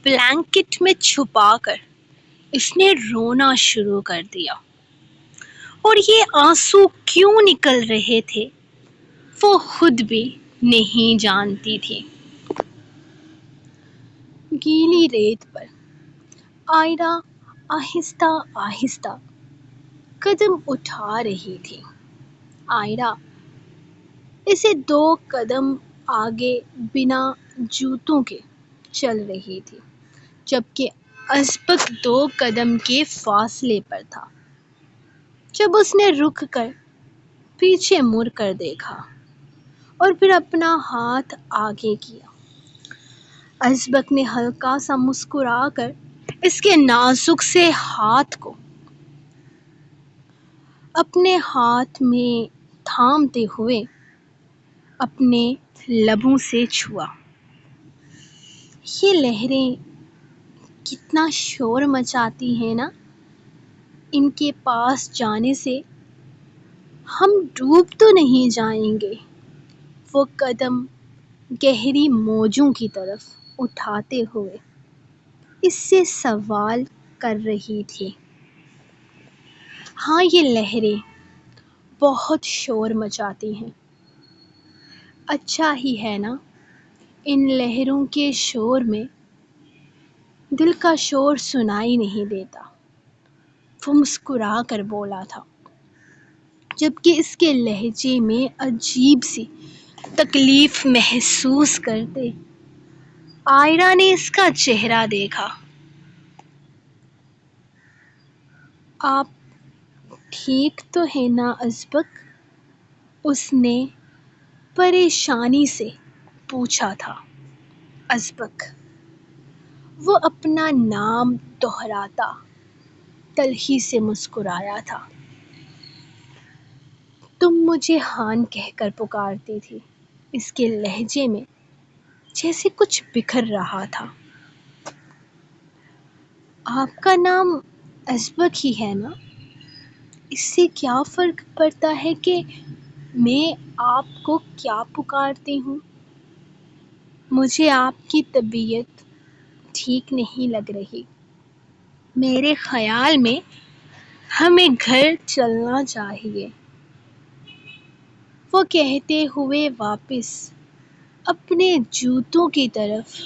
بلینکٹ میں چھپا کر اس نے رونا شروع کر دیا، اور یہ آنسو کیوں نکل رہے تھے وہ خود بھی نہیں جانتی تھی۔ گیلی ریت پر آئرہ آہستہ آہستہ قدم اٹھا رہی تھی۔ آئرہ اسے 2 قدم آگے بنا جوتوں کے چل رہی تھی، جبکہ ازبک 2 قدم کے فاصلے پر تھا۔ جب اس نے رک کر پیچھے مڑ کر دیکھا اور پھر اپنا ہاتھ آگے کیا، ازبک نے ہلکا سا مسکرا کر اس کے نازک سے ہاتھ کو اپنے ہاتھ میں تھامتے ہوئے اپنے لبوں سے چھوا۔ یہ لہریں کتنا شور مچاتی ہیں نا، ان کے پاس جانے سے ہم ڈوب تو نہیں جائیں گے؟ وہ قدم گہری موجوں کی طرف اٹھاتے ہوئے اس سے سوال کر رہی تھی۔ ہاں، یہ لہریں بہت شور مچاتی ہیں۔ اچھا ہی ہے نا، ان لہروں کے شور میں دل کا شور سنائی نہیں دیتا، وہ مسکرا کر بولا تھا، جبکہ اس کے لہجے میں عجیب سی تکلیف محسوس کرتے آئرہ نے اس کا چہرہ دیکھا۔ آپ ٹھیک تو ہیں نا ازبک؟ اس نے پریشانی سے پوچھا تھا ازبک۔ وہ اپنا نام دہراتا تلخی سے مسکرایا تھا۔ تم مجھے ہان کہہ کر پکارتی تھی، اس کے لہجے میں جیسے کچھ بکھر رہا تھا۔ آپ کا نام ازبک ہی ہے نا؟ اس سے کیا فرق پڑتا ہے کہ میں آپ کو کیا پکارتی ہوں؟ مجھے آپ کی طبیعت ٹھیک نہیں لگ رہی۔ میرے خیال میں ہمیں گھر چلنا چاہیے، وہ کہتے ہوئے واپس اپنے جوتوں کی طرف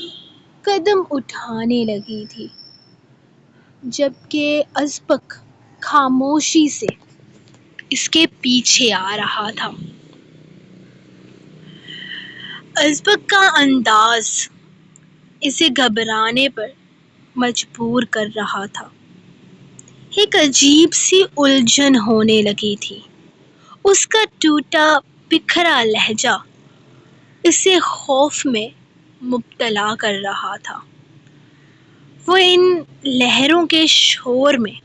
قدم اٹھانے لگی تھی، جبکہ ازبک خاموشی سے اس کے پیچھے آ رہا تھا۔ ازبک کا انداز اسے گھبرانے پر مجبور کر رہا تھا۔ ایک عجیب سی الجھن ہونے لگی تھی۔ اس کا ٹوٹا بکھرا لہجہ اسے خوف میں مبتلا کر رہا تھا۔ وہ ان لہروں کے شور میں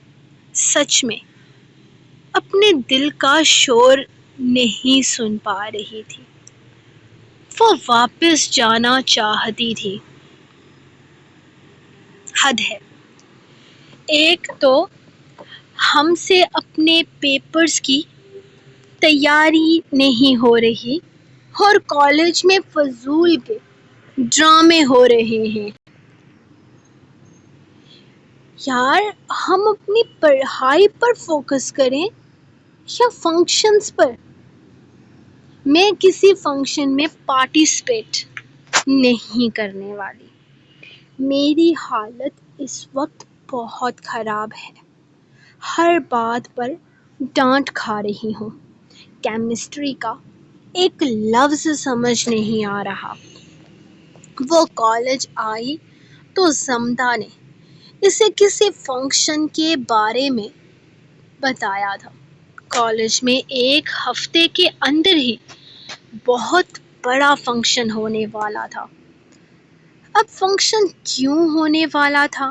سچ میں اپنے دل کا شور نہیں سن پا رہی تھی۔ وہ واپس جانا چاہتی تھی۔ حد ہے، ایک تو ہم سے اپنے پیپرز کی تیاری نہیں ہو رہی اور کالج میں فضول کے ڈرامے ہو رہے ہیں۔ یار، ہم اپنی پڑھائی پر فوکس کریں یا فنکشنز پر؟ میں کسی فنکشن میں پارٹیسپیٹ نہیں کرنے والی۔ میری حالت اس وقت بہت خراب ہے، ہر بات پر ڈانٹ کھا رہی ہوں۔ کیمسٹری کا ایک لفظ سمجھ نہیں آ رہا۔ وہ کالج آئی تو زمدہ نے اسے کسی فنکشن کے بارے میں بتایا تھا۔ کالج میں ایک ہفتے کے اندر ہی بہت بڑا فنکشن ہونے والا تھا۔ اب فنکشن کیوں ہونے والا تھا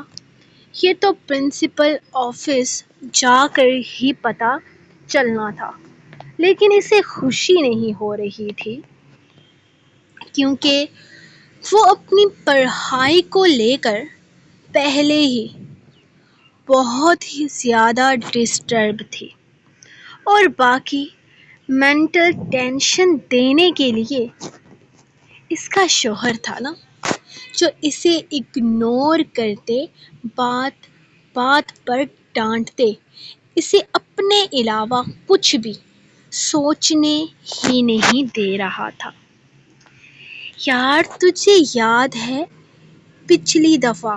یہ تو پرنسپل آفس جا کر ہی پتہ چلنا تھا، لیکن اسے خوشی نہیں ہو رہی تھی کیونکہ وہ اپنی پڑھائی کو لے کر پہلے ہی بہت ہی زیادہ ڈسٹرب تھی، اور باقی مینٹل ٹینشن دینے کے لیے اس کا شوہر تھا نا، جو اسے اگنور کرتے، بات بات پر ڈانٹتے، اسے اپنے علاوہ کچھ بھی سوچنے ہی نہیں دے رہا تھا۔ یار، تجھے یاد ہے پچھلی دفعہ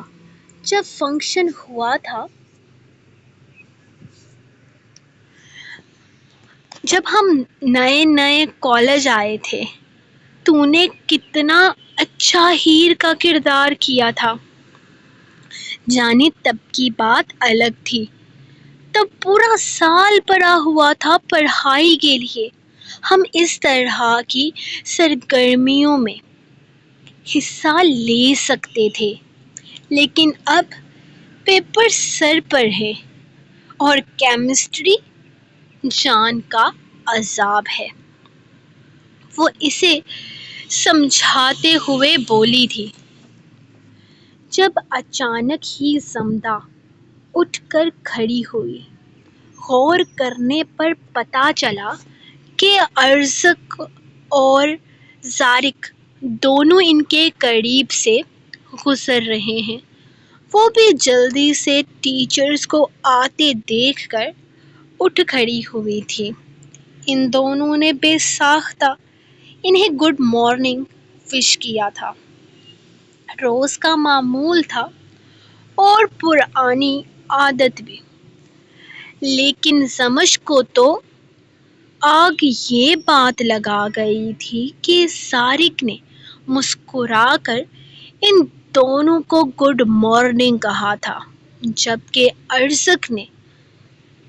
جب فنکشن ہوا تھا، جب ہم نئے نئے کالج آئے تھے، تو نے کتنا اچھا ہیر کا کردار کیا تھا؟ جانے تب کی بات الگ تھی، تب پورا سال پڑا ہوا تھا پڑھائی کے لیے، ہم اس طرح کی سرگرمیوں میں حصہ لے سکتے تھے، لیکن اب پیپر سر پر ہے اور کیمسٹری جان کا عذاب ہے۔ وہ اسے سمجھاتے ہوئے بولی تھی، جب اچانک ہی زمدہ اٹھ کر کھڑی ہوئی۔ غور کرنے پر پتہ چلا کہ ارزق اور زارق دونوں ان کے قریب سے گزر رہے ہیں۔ وہ بھی جلدی سے ٹیچرز کو آتے دیکھ کر اٹھ کھڑی ہوئی تھی۔ ان دونوں نے بے ساختہ انہیں گڈ مارننگ وش کیا تھا۔ روز کا معمول تھا اور پرانی عادت بھی، لیکن سمجھ کو تو آگ یہ بات لگا گئی تھی کہ زارق نے مسکرا کر ان دونوں کو گڈ مارننگ کہا تھا، جبکہ ارزق نے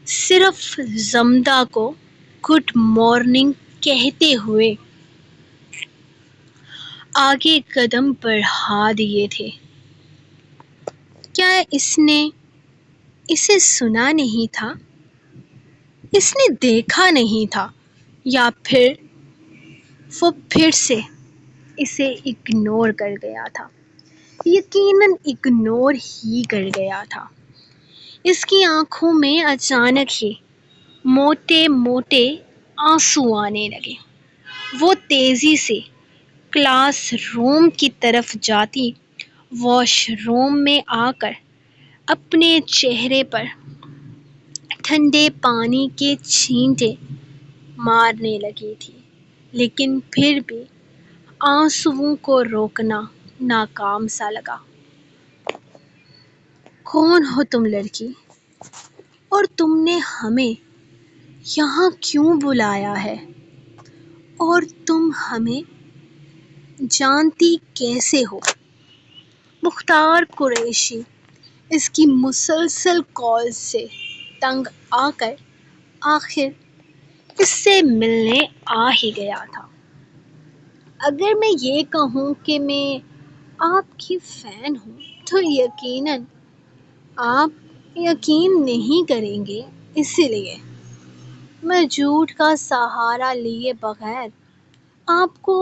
صرف زمدہ کو گڈ مارننگ کہتے ہوئے آگے قدم بڑھا دیے تھے۔ کیا اس نے اسے سنا نہیں تھا؟ اس نے دیکھا نہیں تھا؟ یا پھر وہ پھر سے اسے اگنور کر گیا تھا؟ یقیناً اگنور ہی کر گیا تھا۔ اس کی آنکھوں میں اچانک ہی موٹے موٹے آنسو آنے لگے۔ وہ تیزی سے کلاس روم کی طرف جاتی، واش روم میں آ کر اپنے چہرے پر ٹھنڈے پانی کے چھینٹے مارنے لگی تھی، لیکن پھر بھی آنسوؤں کو روکنا ناکام سا لگا۔ کون ہو تم لڑکی؟ اور تم نے ہمیں یہاں کیوں بلایا ہے؟ اور تم ہمیں جانتی کیسے ہو؟ مختار قریشی اس کی مسلسل کالز سے تنگ آ کر آخر اس سے ملنے آ ہی گیا تھا۔ اگر میں یہ کہوں کہ میں آپ کی فین ہوں تو یقیناً آپ یقین نہیں کریں گے، اسی لیے میں جھوٹ کا سہارا لیے بغیر آپ کو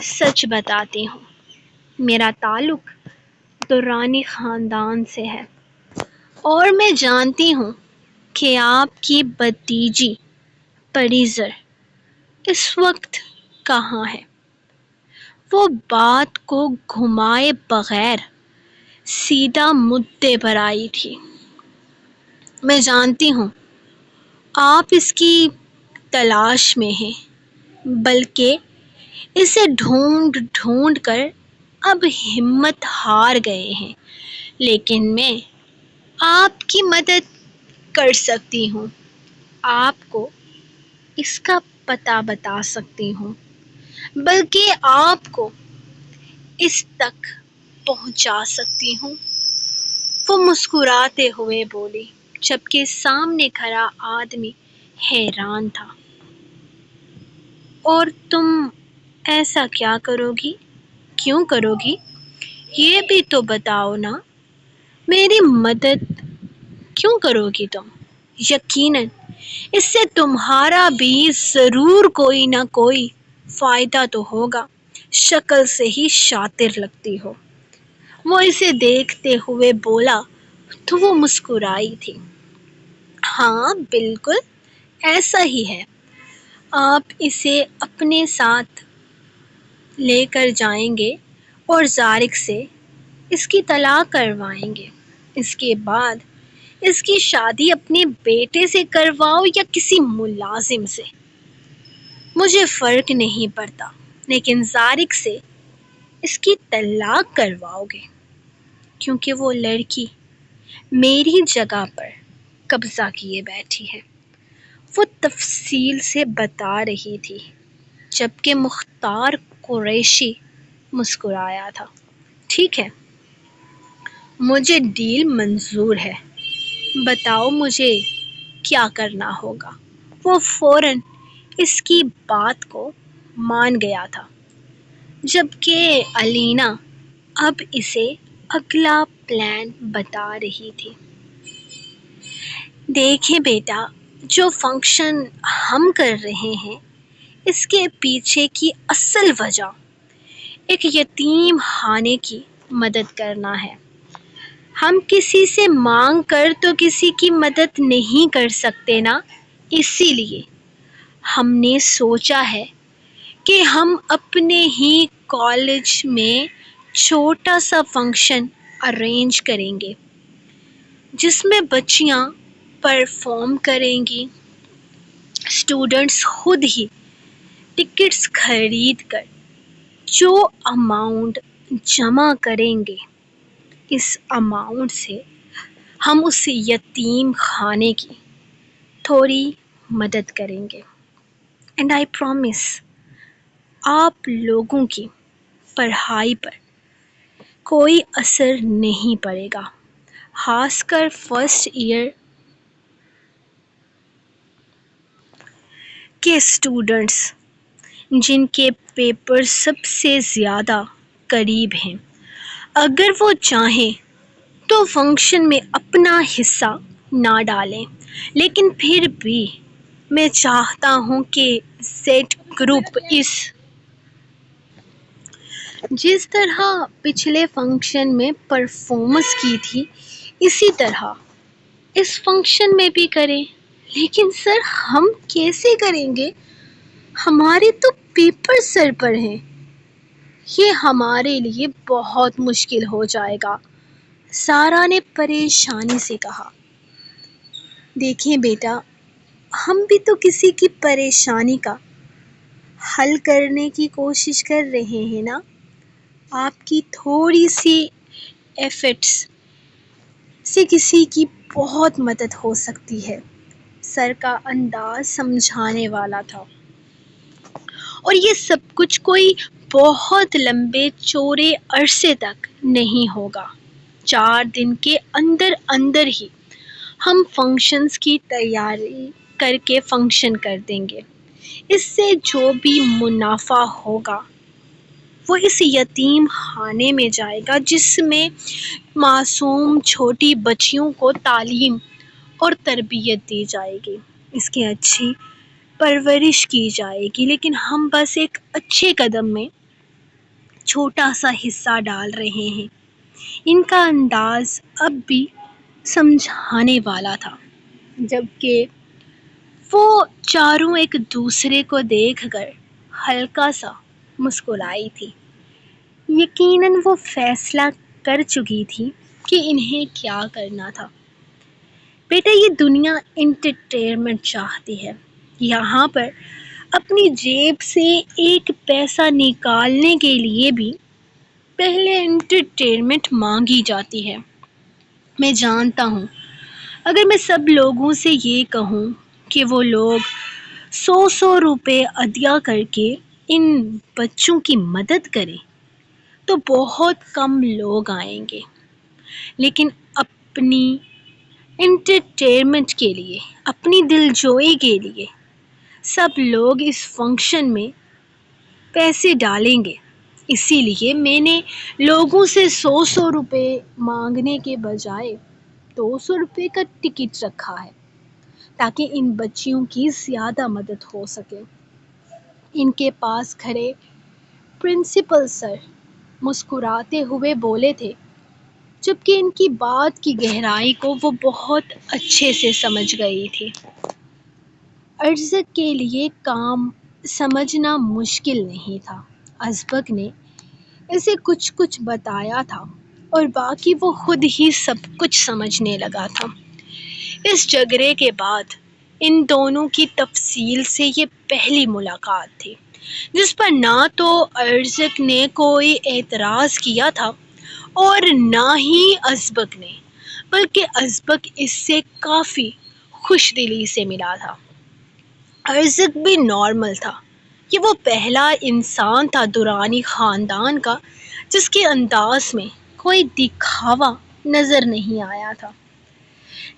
سچ بتاتی ہوں۔ میرا تعلق درانی خاندان سے ہے، اور میں جانتی ہوں کہ آپ کی بھتیجی پریزر اس وقت کہاں ہے۔ وہ بات کو گھمائے بغیر سیدھا مدعے پر آئی تھی۔ میں جانتی ہوں آپ اس کی تلاش میں ہیں، بلکہ اسے ڈھونڈ ڈھونڈ کر اب ہمت ہار گئے ہیں، لیکن میں آپ کی مدد کر سکتی ہوں۔ آپ کو اس کا پتہ بتا سکتی ہوں، بلکہ آپ کو اس تک پہنچا سکتی ہوں۔ وہ مسکراتے ہوئے بولی، جبکہ سامنے کھڑا آدمی حیران تھا۔ اور تم ایسا کیا کرو گی؟ کیوں کرو گی؟ یہ بھی تو بتاؤ نا۔ میری مدد کیوں کرو گی تم؟ یقیناً اس سے تمہارا بھی ضرور کوئی نہ کوئی فائدہ تو ہوگا۔ شکل سے ہی شاطر لگتی ہو۔ وہ اسے دیکھتے ہوئے بولا تو وہ مسکرائی تھی۔ ہاں بالکل ایسا ہی ہے۔ آپ اسے اپنے ساتھ لے کر جائیں گے اور زارق سے اس کی طلاق کروائیں گے۔ اس کے بعد اس کی شادی اپنے بیٹے سے کرواؤ یا کسی ملازم سے، مجھے فرق نہیں پڑتا، لیکن زارق سے اس کی طلاق کرواؤ گے، کیونکہ وہ لڑکی میری جگہ پر قبضہ کیے بیٹھی ہے۔ وہ تفصیل سے بتا رہی تھی، جبکہ مختار قریشی مسکرایا تھا۔ ٹھیک ہے، مجھے ڈیل منظور ہے، بتاؤ مجھے کیا کرنا ہوگا۔ وہ فوراً اس کی بات کو مان گیا تھا، جبکہ الینا اب اسے اگلا پلان بتا رہی تھی۔ دیکھیں بیٹا، جو فنکشن ہم کر رہے ہیں اس کے پیچھے کی اصل وجہ ایک یتیم خانے کی مدد کرنا ہے۔ ہم کسی سے مانگ کر تو کسی کی مدد نہیں کر سکتے نا، اسی لیے ہم نے سوچا ہے کہ ہم اپنے ہی کالج میں چھوٹا سا فنکشن ارینج کریں گے، جس میں بچیاں پرفارم کریں گی۔ اسٹوڈنٹس خود ہی ٹکٹس خرید کر جو اماؤنٹ جمع کریں گے، اس اماؤنٹ سے ہم اس یتیم خانے کی تھوڑی مدد کریں گے۔ اینڈ آئی پرامس آپ لوگوں کی پڑھائی پر کوئی اثر نہیں پڑے گا، خاص کر فرسٹ ایئر کے اسٹوڈنٹس جن کے پیپر سب سے زیادہ قریب ہیں. اگر وہ چاہیں تو فنکشن میں اپنا حصہ نہ ڈالیں، لیکن پھر بھی میں چاہتا ہوں کہ زیڈ گروپ جس طرح پچھلے فنکشن میں پرفارمنس کی تھی اسی طرح اس فنکشن میں بھی کریں. لیکن سر ہم کیسے کریں گے؟ ہمارے تو پیپر سر پر ہیں. یہ ہمارے لیے بہت مشکل ہو جائے گا، سارا نے پریشانی سے کہا. دیکھیں بیٹا، ہم بھی تو کسی کی پریشانی کا حل کرنے کی کوشش کر رہے ہیں نا. آپ کی تھوڑی سی ایفرٹس سے کسی کی بہت مدد ہو سکتی ہے. سر کا انداز سمجھانے والا تھا. اور یہ سب کچھ کوئی بہت لمبے چوڑے عرصے تک نہیں ہوگا. 4 دن کے اندر اندر ہی ہم فنکشنز کی تیاری کر کے فنکشن کر دیں گے. اس سے جو بھی منافع ہوگا وہ اس یتیم خانے میں جائے گا جس میں معصوم چھوٹی بچیوں کو تعلیم اور تربیت دی جائے گی، اس کی اچھی پرورش کی جائے گی. لیکن ہم بس ایک اچھے قدم میں چھوٹا سا حصہ ڈال رہے ہیں. ان کا انداز اب بھی سمجھانے والا تھا، جبکہ وہ چاروں ایک دوسرے کو دیکھ کر ہلکا سا مسکرائی تھی. یقیناً وہ فیصلہ کر چکی تھی کہ انہیں کیا کرنا تھا. بیٹا، یہ دنیا انٹرٹینمنٹ چاہتی ہے. یہاں پر اپنی جیب سے ایک پیسہ نکالنے کے لیے بھی پہلے انٹرٹینمنٹ مانگی جاتی ہے. میں جانتا ہوں اگر میں سب لوگوں سے یہ کہوں کہ وہ لوگ 100 روپے عطیہ کر کے ان بچوں کی مدد کریں تو بہت کم لوگ آئیں گے. لیکن اپنی انٹرٹینمنٹ کے لیے، اپنی دل جوئی کے لیے سب لوگ اس فنکشن میں پیسے ڈالیں گے. اسی لیے میں نے لوگوں سے 100 روپے مانگنے کے بجائے 200 روپے کا ٹکٹ رکھا ہے تاکہ ان بچیوں کی زیادہ مدد ہو سکے. ان کے پاس کھڑے پرنسپل سر مسکراتے ہوئے بولے تھے، جبکہ ان کی بات کی گہرائی کو وہ بہت اچھے سے سمجھ گئی تھی. ارزق کے لیے کام سمجھنا مشکل نہیں تھا. ازبک نے اسے کچھ بتایا تھا اور باقی وہ خود ہی سب کچھ سمجھنے لگا تھا. اس جھگڑے کے بعد ان دونوں کی تفصیل سے یہ پہلی ملاقات تھی جس پر نہ تو ارزق نے کوئی اعتراض کیا تھا اور نہ ہی ازبک نے، بلکہ ازبک اس سے کافی خوش دلی سے ملا تھا. ارزق بھی نارمل تھا. یہ وہ پہلا انسان تھا دورانی خاندان کا جس کے انداز میں کوئی دکھاوا نظر نہیں آیا تھا.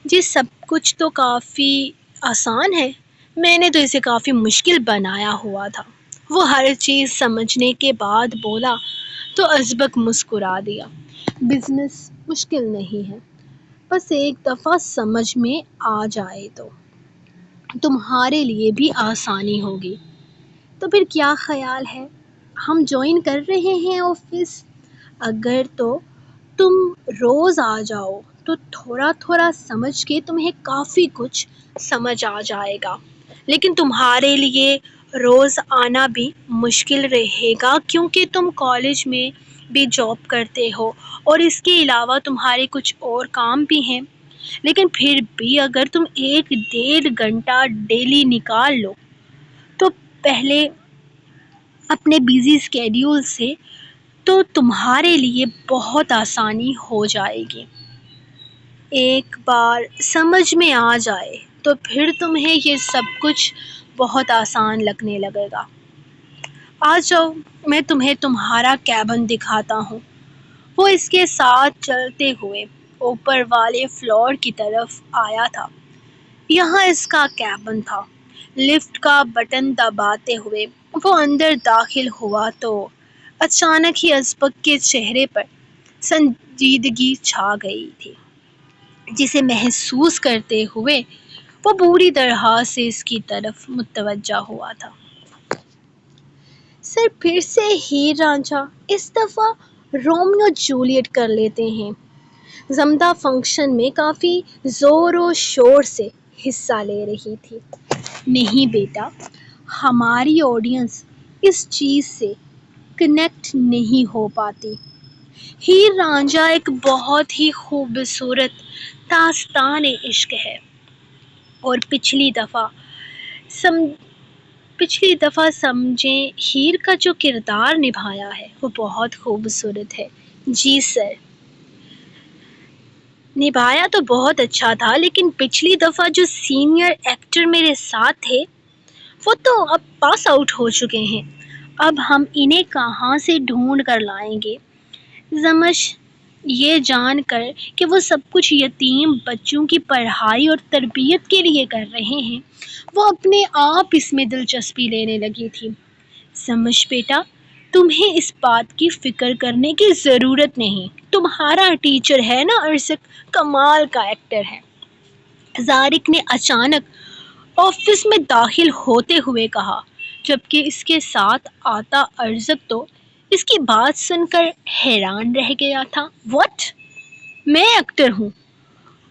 جی سب کچھ تو کافی آسان ہے، میں نے تو اسے کافی مشکل بنایا ہوا تھا. وہ ہر چیز سمجھنے کے بعد بولا تو ازبک مسکرا دیا. بزنس مشکل نہیں ہے، بس ایک دفعہ سمجھ میں آ جائے تو تمہارے لیے بھی آسانی ہوگی. تو پھر کیا خیال ہے، ہم جوائن کر رہے ہیں آفس؟ اگر تو تم روز آ جاؤ تو تھوڑا تھوڑا سمجھ کے تمہیں کافی کچھ سمجھ آ جائے گا. لیکن تمہارے لیے روز آنا بھی مشکل رہے گا کیونکہ تم کالج میں بھی جاب کرتے ہو اور اس کے علاوہ تمہارے کچھ اور کام بھی ہیں. لیکن پھر بھی اگر تم 1-1.5 گھنٹہ ڈیلی نکال لو تو پہلے اپنے بیزی اسکیڈیول سے تو تمہارے لیے بہت آسانی ہو جائے گی. ایک بار سمجھ میں آ جائے تو پھر تمہیں یہ سب کچھ بہت آسان لگنے لگے گا. آ جاؤ، میں تمہیں تمہارا کیبن دکھاتا ہوں. وہ اس کے ساتھ چلتے ہوئے اوپر والے فلور کی طرف آیا تھا. یہاں اس کا کیبن تھا. لفٹ کا بٹن دباتے ہوئے وہ اندر داخل ہوا تو اچانک ہی ازبک کے چہرے پر سنجیدگی چھا گئی تھی، جسے محسوس کرتے ہوئے وہ بری طرح سے اس کی طرف متوجہ ہوا تھا۔ سر پھر سے ہیر رانجھا، اس دفعہ رومیو جولیٹ کر لیتے ہیں۔ زمدہ فنکشن میں کافی زور و شور سے حصہ لے رہی تھی۔ نہیں بیٹا، ہماری آڈینس اس چیز سے کنیکٹ نہیں ہو پاتی۔ ہیر رانجھا ایک بہت ہی خوبصورت داستان عشق ہے، اور پچھلی دفعہ سمجھیں ہیر کا جو کردار نبھایا ہے وہ بہت خوبصورت ہے۔ جی سر، نبھایا تو بہت اچھا تھا، لیکن پچھلی دفعہ جو سینئر ایکٹر میرے ساتھ تھے وہ تو اب پاس آؤٹ ہو چکے ہیں۔ اب ہم انہیں کہاں سے ڈھونڈ کر لائیں گے؟ زمش یہ جان کر کہ وہ سب کچھ یتیم بچوں کی پڑھائی اور تربیت کے لیے کر رہے ہیں، وہ اپنے آپ اس میں دلچسپی لینے لگی تھی۔ زمش بیٹا، تمہیں اس بات کی فکر کرنے کی ضرورت نہیں، تمہارا ٹیچر ہے نا ارزق، کمال کا ایکٹر ہے۔ زارق نے اچانک آفس میں داخل ہوتے ہوئے کہا، جبکہ اس کے ساتھ آتا ارزق تو اس کی بات سن کر حیران رہ گیا تھا۔ واٹ؟ میں ایکٹر ہوں؟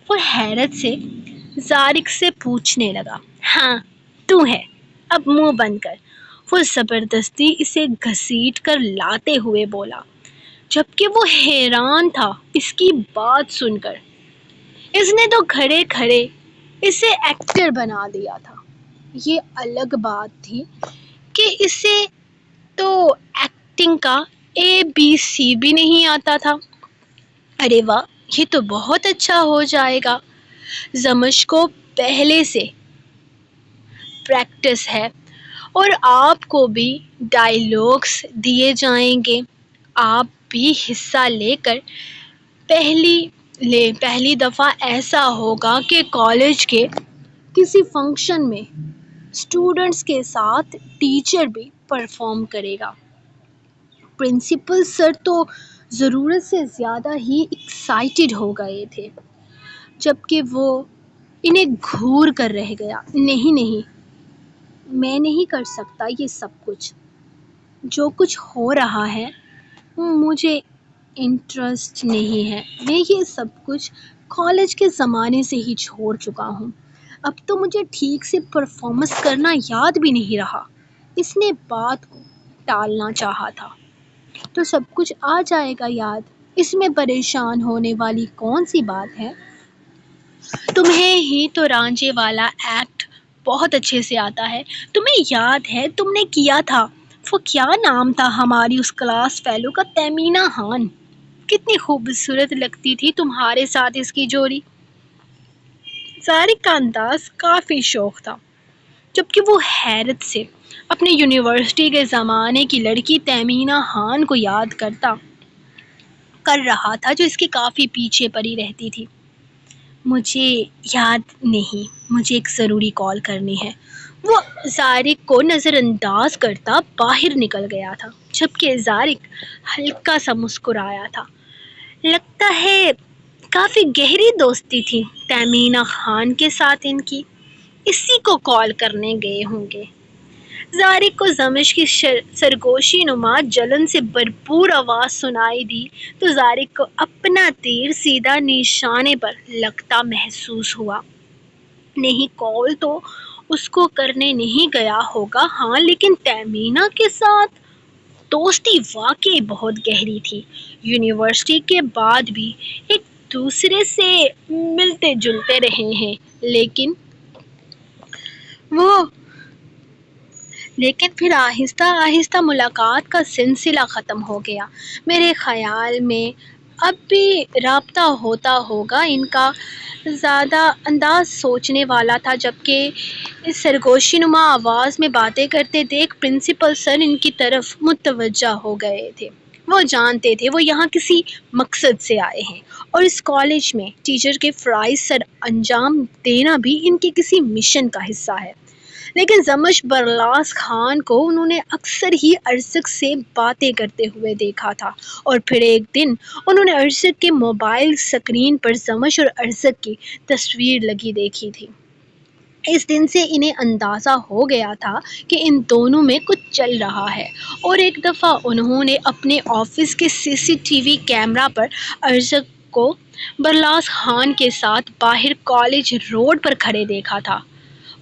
وہ حیرت سے زارق سے پوچھنے لگا۔ ہاں تو ہے، اب منہ بند کر، وہ زبردستی اسے گھسیٹ کر لاتے ہوئے بولا، جبکہ وہ حیران تھا اس کی بات سن کر۔ اس نے تو کھڑے کھڑے اسے ایکٹر بنا دیا تھا۔ یہ الگ بات تھی کہ اسے تو ایکٹنگ کا ABC بھی نہیں آتا تھا۔ ارے واہ، یہ تو بہت اچھا ہو جائے گا۔ زمش کو پہلے سے پریکٹس ہے، اور آپ کو بھی ڈائیلاگس دیے جائیں گے۔ آپ بھی حصہ لے کر پہلی دفعہ ایسا ہوگا کہ کالج کے کسی فنکشن میں اسٹوڈنٹس کے ساتھ ٹیچر بھی پرفارم کرے گا۔ پرنسپل سر تو ضرورت سے زیادہ ہی ایکسائٹڈ ہو گئے تھے، جبکہ وہ انہیں گھور کر رہ گیا۔ نہیں، میں نہیں کر سکتا یہ سب کچھ۔ جو کچھ ہو رہا ہے مجھے انٹرسٹ نہیں ہے، میں یہ سب کچھ کالج کے زمانے سے ہی چھوڑ چکا ہوں۔ اب تو مجھے ٹھیک سے پرفارمنس کرنا یاد بھی نہیں رہا۔ اس نے بات کو ٹالنا چاہا تھا تو سب کچھ آ جائے گا یاد، اس میں پریشان ہونے والی کون سی بات ہے؟ تمہیں ہی تو رانجھے والا ایکٹ بہت اچھے سے آتا ہے، تمہیں یاد ہے تم نے کیا تھا، وہ کیا نام تھا ہماری اس کلاس فیلو کا؟ تیمینہ خان۔ کتنی خوبصورت لگتی تھی تمہارے ساتھ اس کی جوڑی۔ زارق کا انداز کافی شوخ تھا، جبکہ وہ حیرت سے اپنے یونیورسٹی کے زمانے کی لڑکی تیمینہ خان کو یاد کر رہا تھا، جو اس کے کافی پیچھے پڑی رہتی تھی۔ مجھے یاد نہیں، مجھے ایک ضروری کال کرنی ہے۔ وہ زارق کو نظر انداز کرتا باہر نکل گیا تھا، جبکہ زارق ہلکا سا مسکرایا تھا۔ لگتا ہے کافی گہری دوستی تھی تیمینہ خان کے ساتھ ان کی، اسی کو کال کرنے گئے ہوں گے۔ زارق کو زمش کی سرگوشی نما جلن سے بھرپور آواز سنائی دی تو زارق کو اپنا تیر سیدھا نشانے پر لگتا محسوس ہوا۔ نہیں، کال تو اس کو کرنے نہیں گیا ہوگا، ہاں، لیکن تیمینہ کے ساتھ دوستی واقعی بہت گہری تھی۔ یونیورسٹی کے بعد بھی ایک دوسرے سے ملتے جلتے رہے ہیں، لیکن پھر آہستہ آہستہ ملاقات کا سلسلہ ختم ہو گیا۔ میرے خیال میں اب بھی رابطہ ہوتا ہوگا ان کا۔ زیادہ انداز سوچنے والا تھا، جبکہ اس سرگوشی نما آواز میں باتیں کرتے دیکھ پرنسپل سر ان کی طرف متوجہ ہو گئے تھے۔ وہ جانتے تھے وہ یہاں کسی مقصد سے آئے ہیں، اور اس کالج میں ٹیچر کے فرائض سر انجام دینا بھی ان کے کسی مشن کا حصہ ہے۔ لیکن زمش برلاس خان کو انہوں نے اکثر ہی ارشد سے باتیں کرتے ہوئے دیکھا تھا، اور پھر ایک دن انہوں نے ارشد کے موبائل اسکرین پر زمش اور ارشد کی تصویر لگی دیکھی تھی۔ اس دن سے انہیں اندازہ ہو گیا تھا کہ ان دونوں میں کچھ چل رہا ہے، اور ایک دفعہ انہوں نے اپنے آفس کے CCTV کیمرہ پر ارشد کو برلاس خان کے ساتھ باہر کالج روڈ پر کھڑے دیکھا تھا۔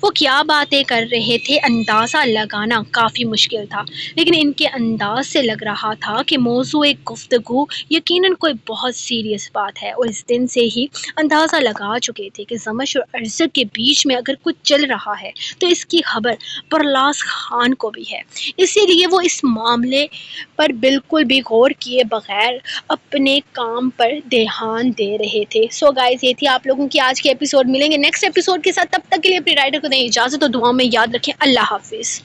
وہ کیا باتیں کر رہے تھے اندازہ لگانا کافی مشکل تھا، لیکن ان کے انداز سے لگ رہا تھا کہ موضوع گفتگو یقیناً کوئی بہت سیریس بات ہے، اور اس دن سے ہی اندازہ لگا چکے تھے کہ زمش اور ارشد کے بیچ میں اگر کچھ چل رہا ہے تو اس کی خبر برلاس خان کو بھی ہے، اسی لیے وہ اس معاملے پر بالکل بھی غور کیے بغیر اپنے کام پر دھیان دے رہے تھے۔ سو گائز، یہ تھی آپ لوگوں کی آج کے ایپیسوڈ۔ ملیں گے نیکسٹ ایپیسوڈ کے ساتھ، تب تک کے لیے اپنی رائڈر کو دیں اجازت اور دعاؤں میں یاد رکھیں۔ اللہ حافظ۔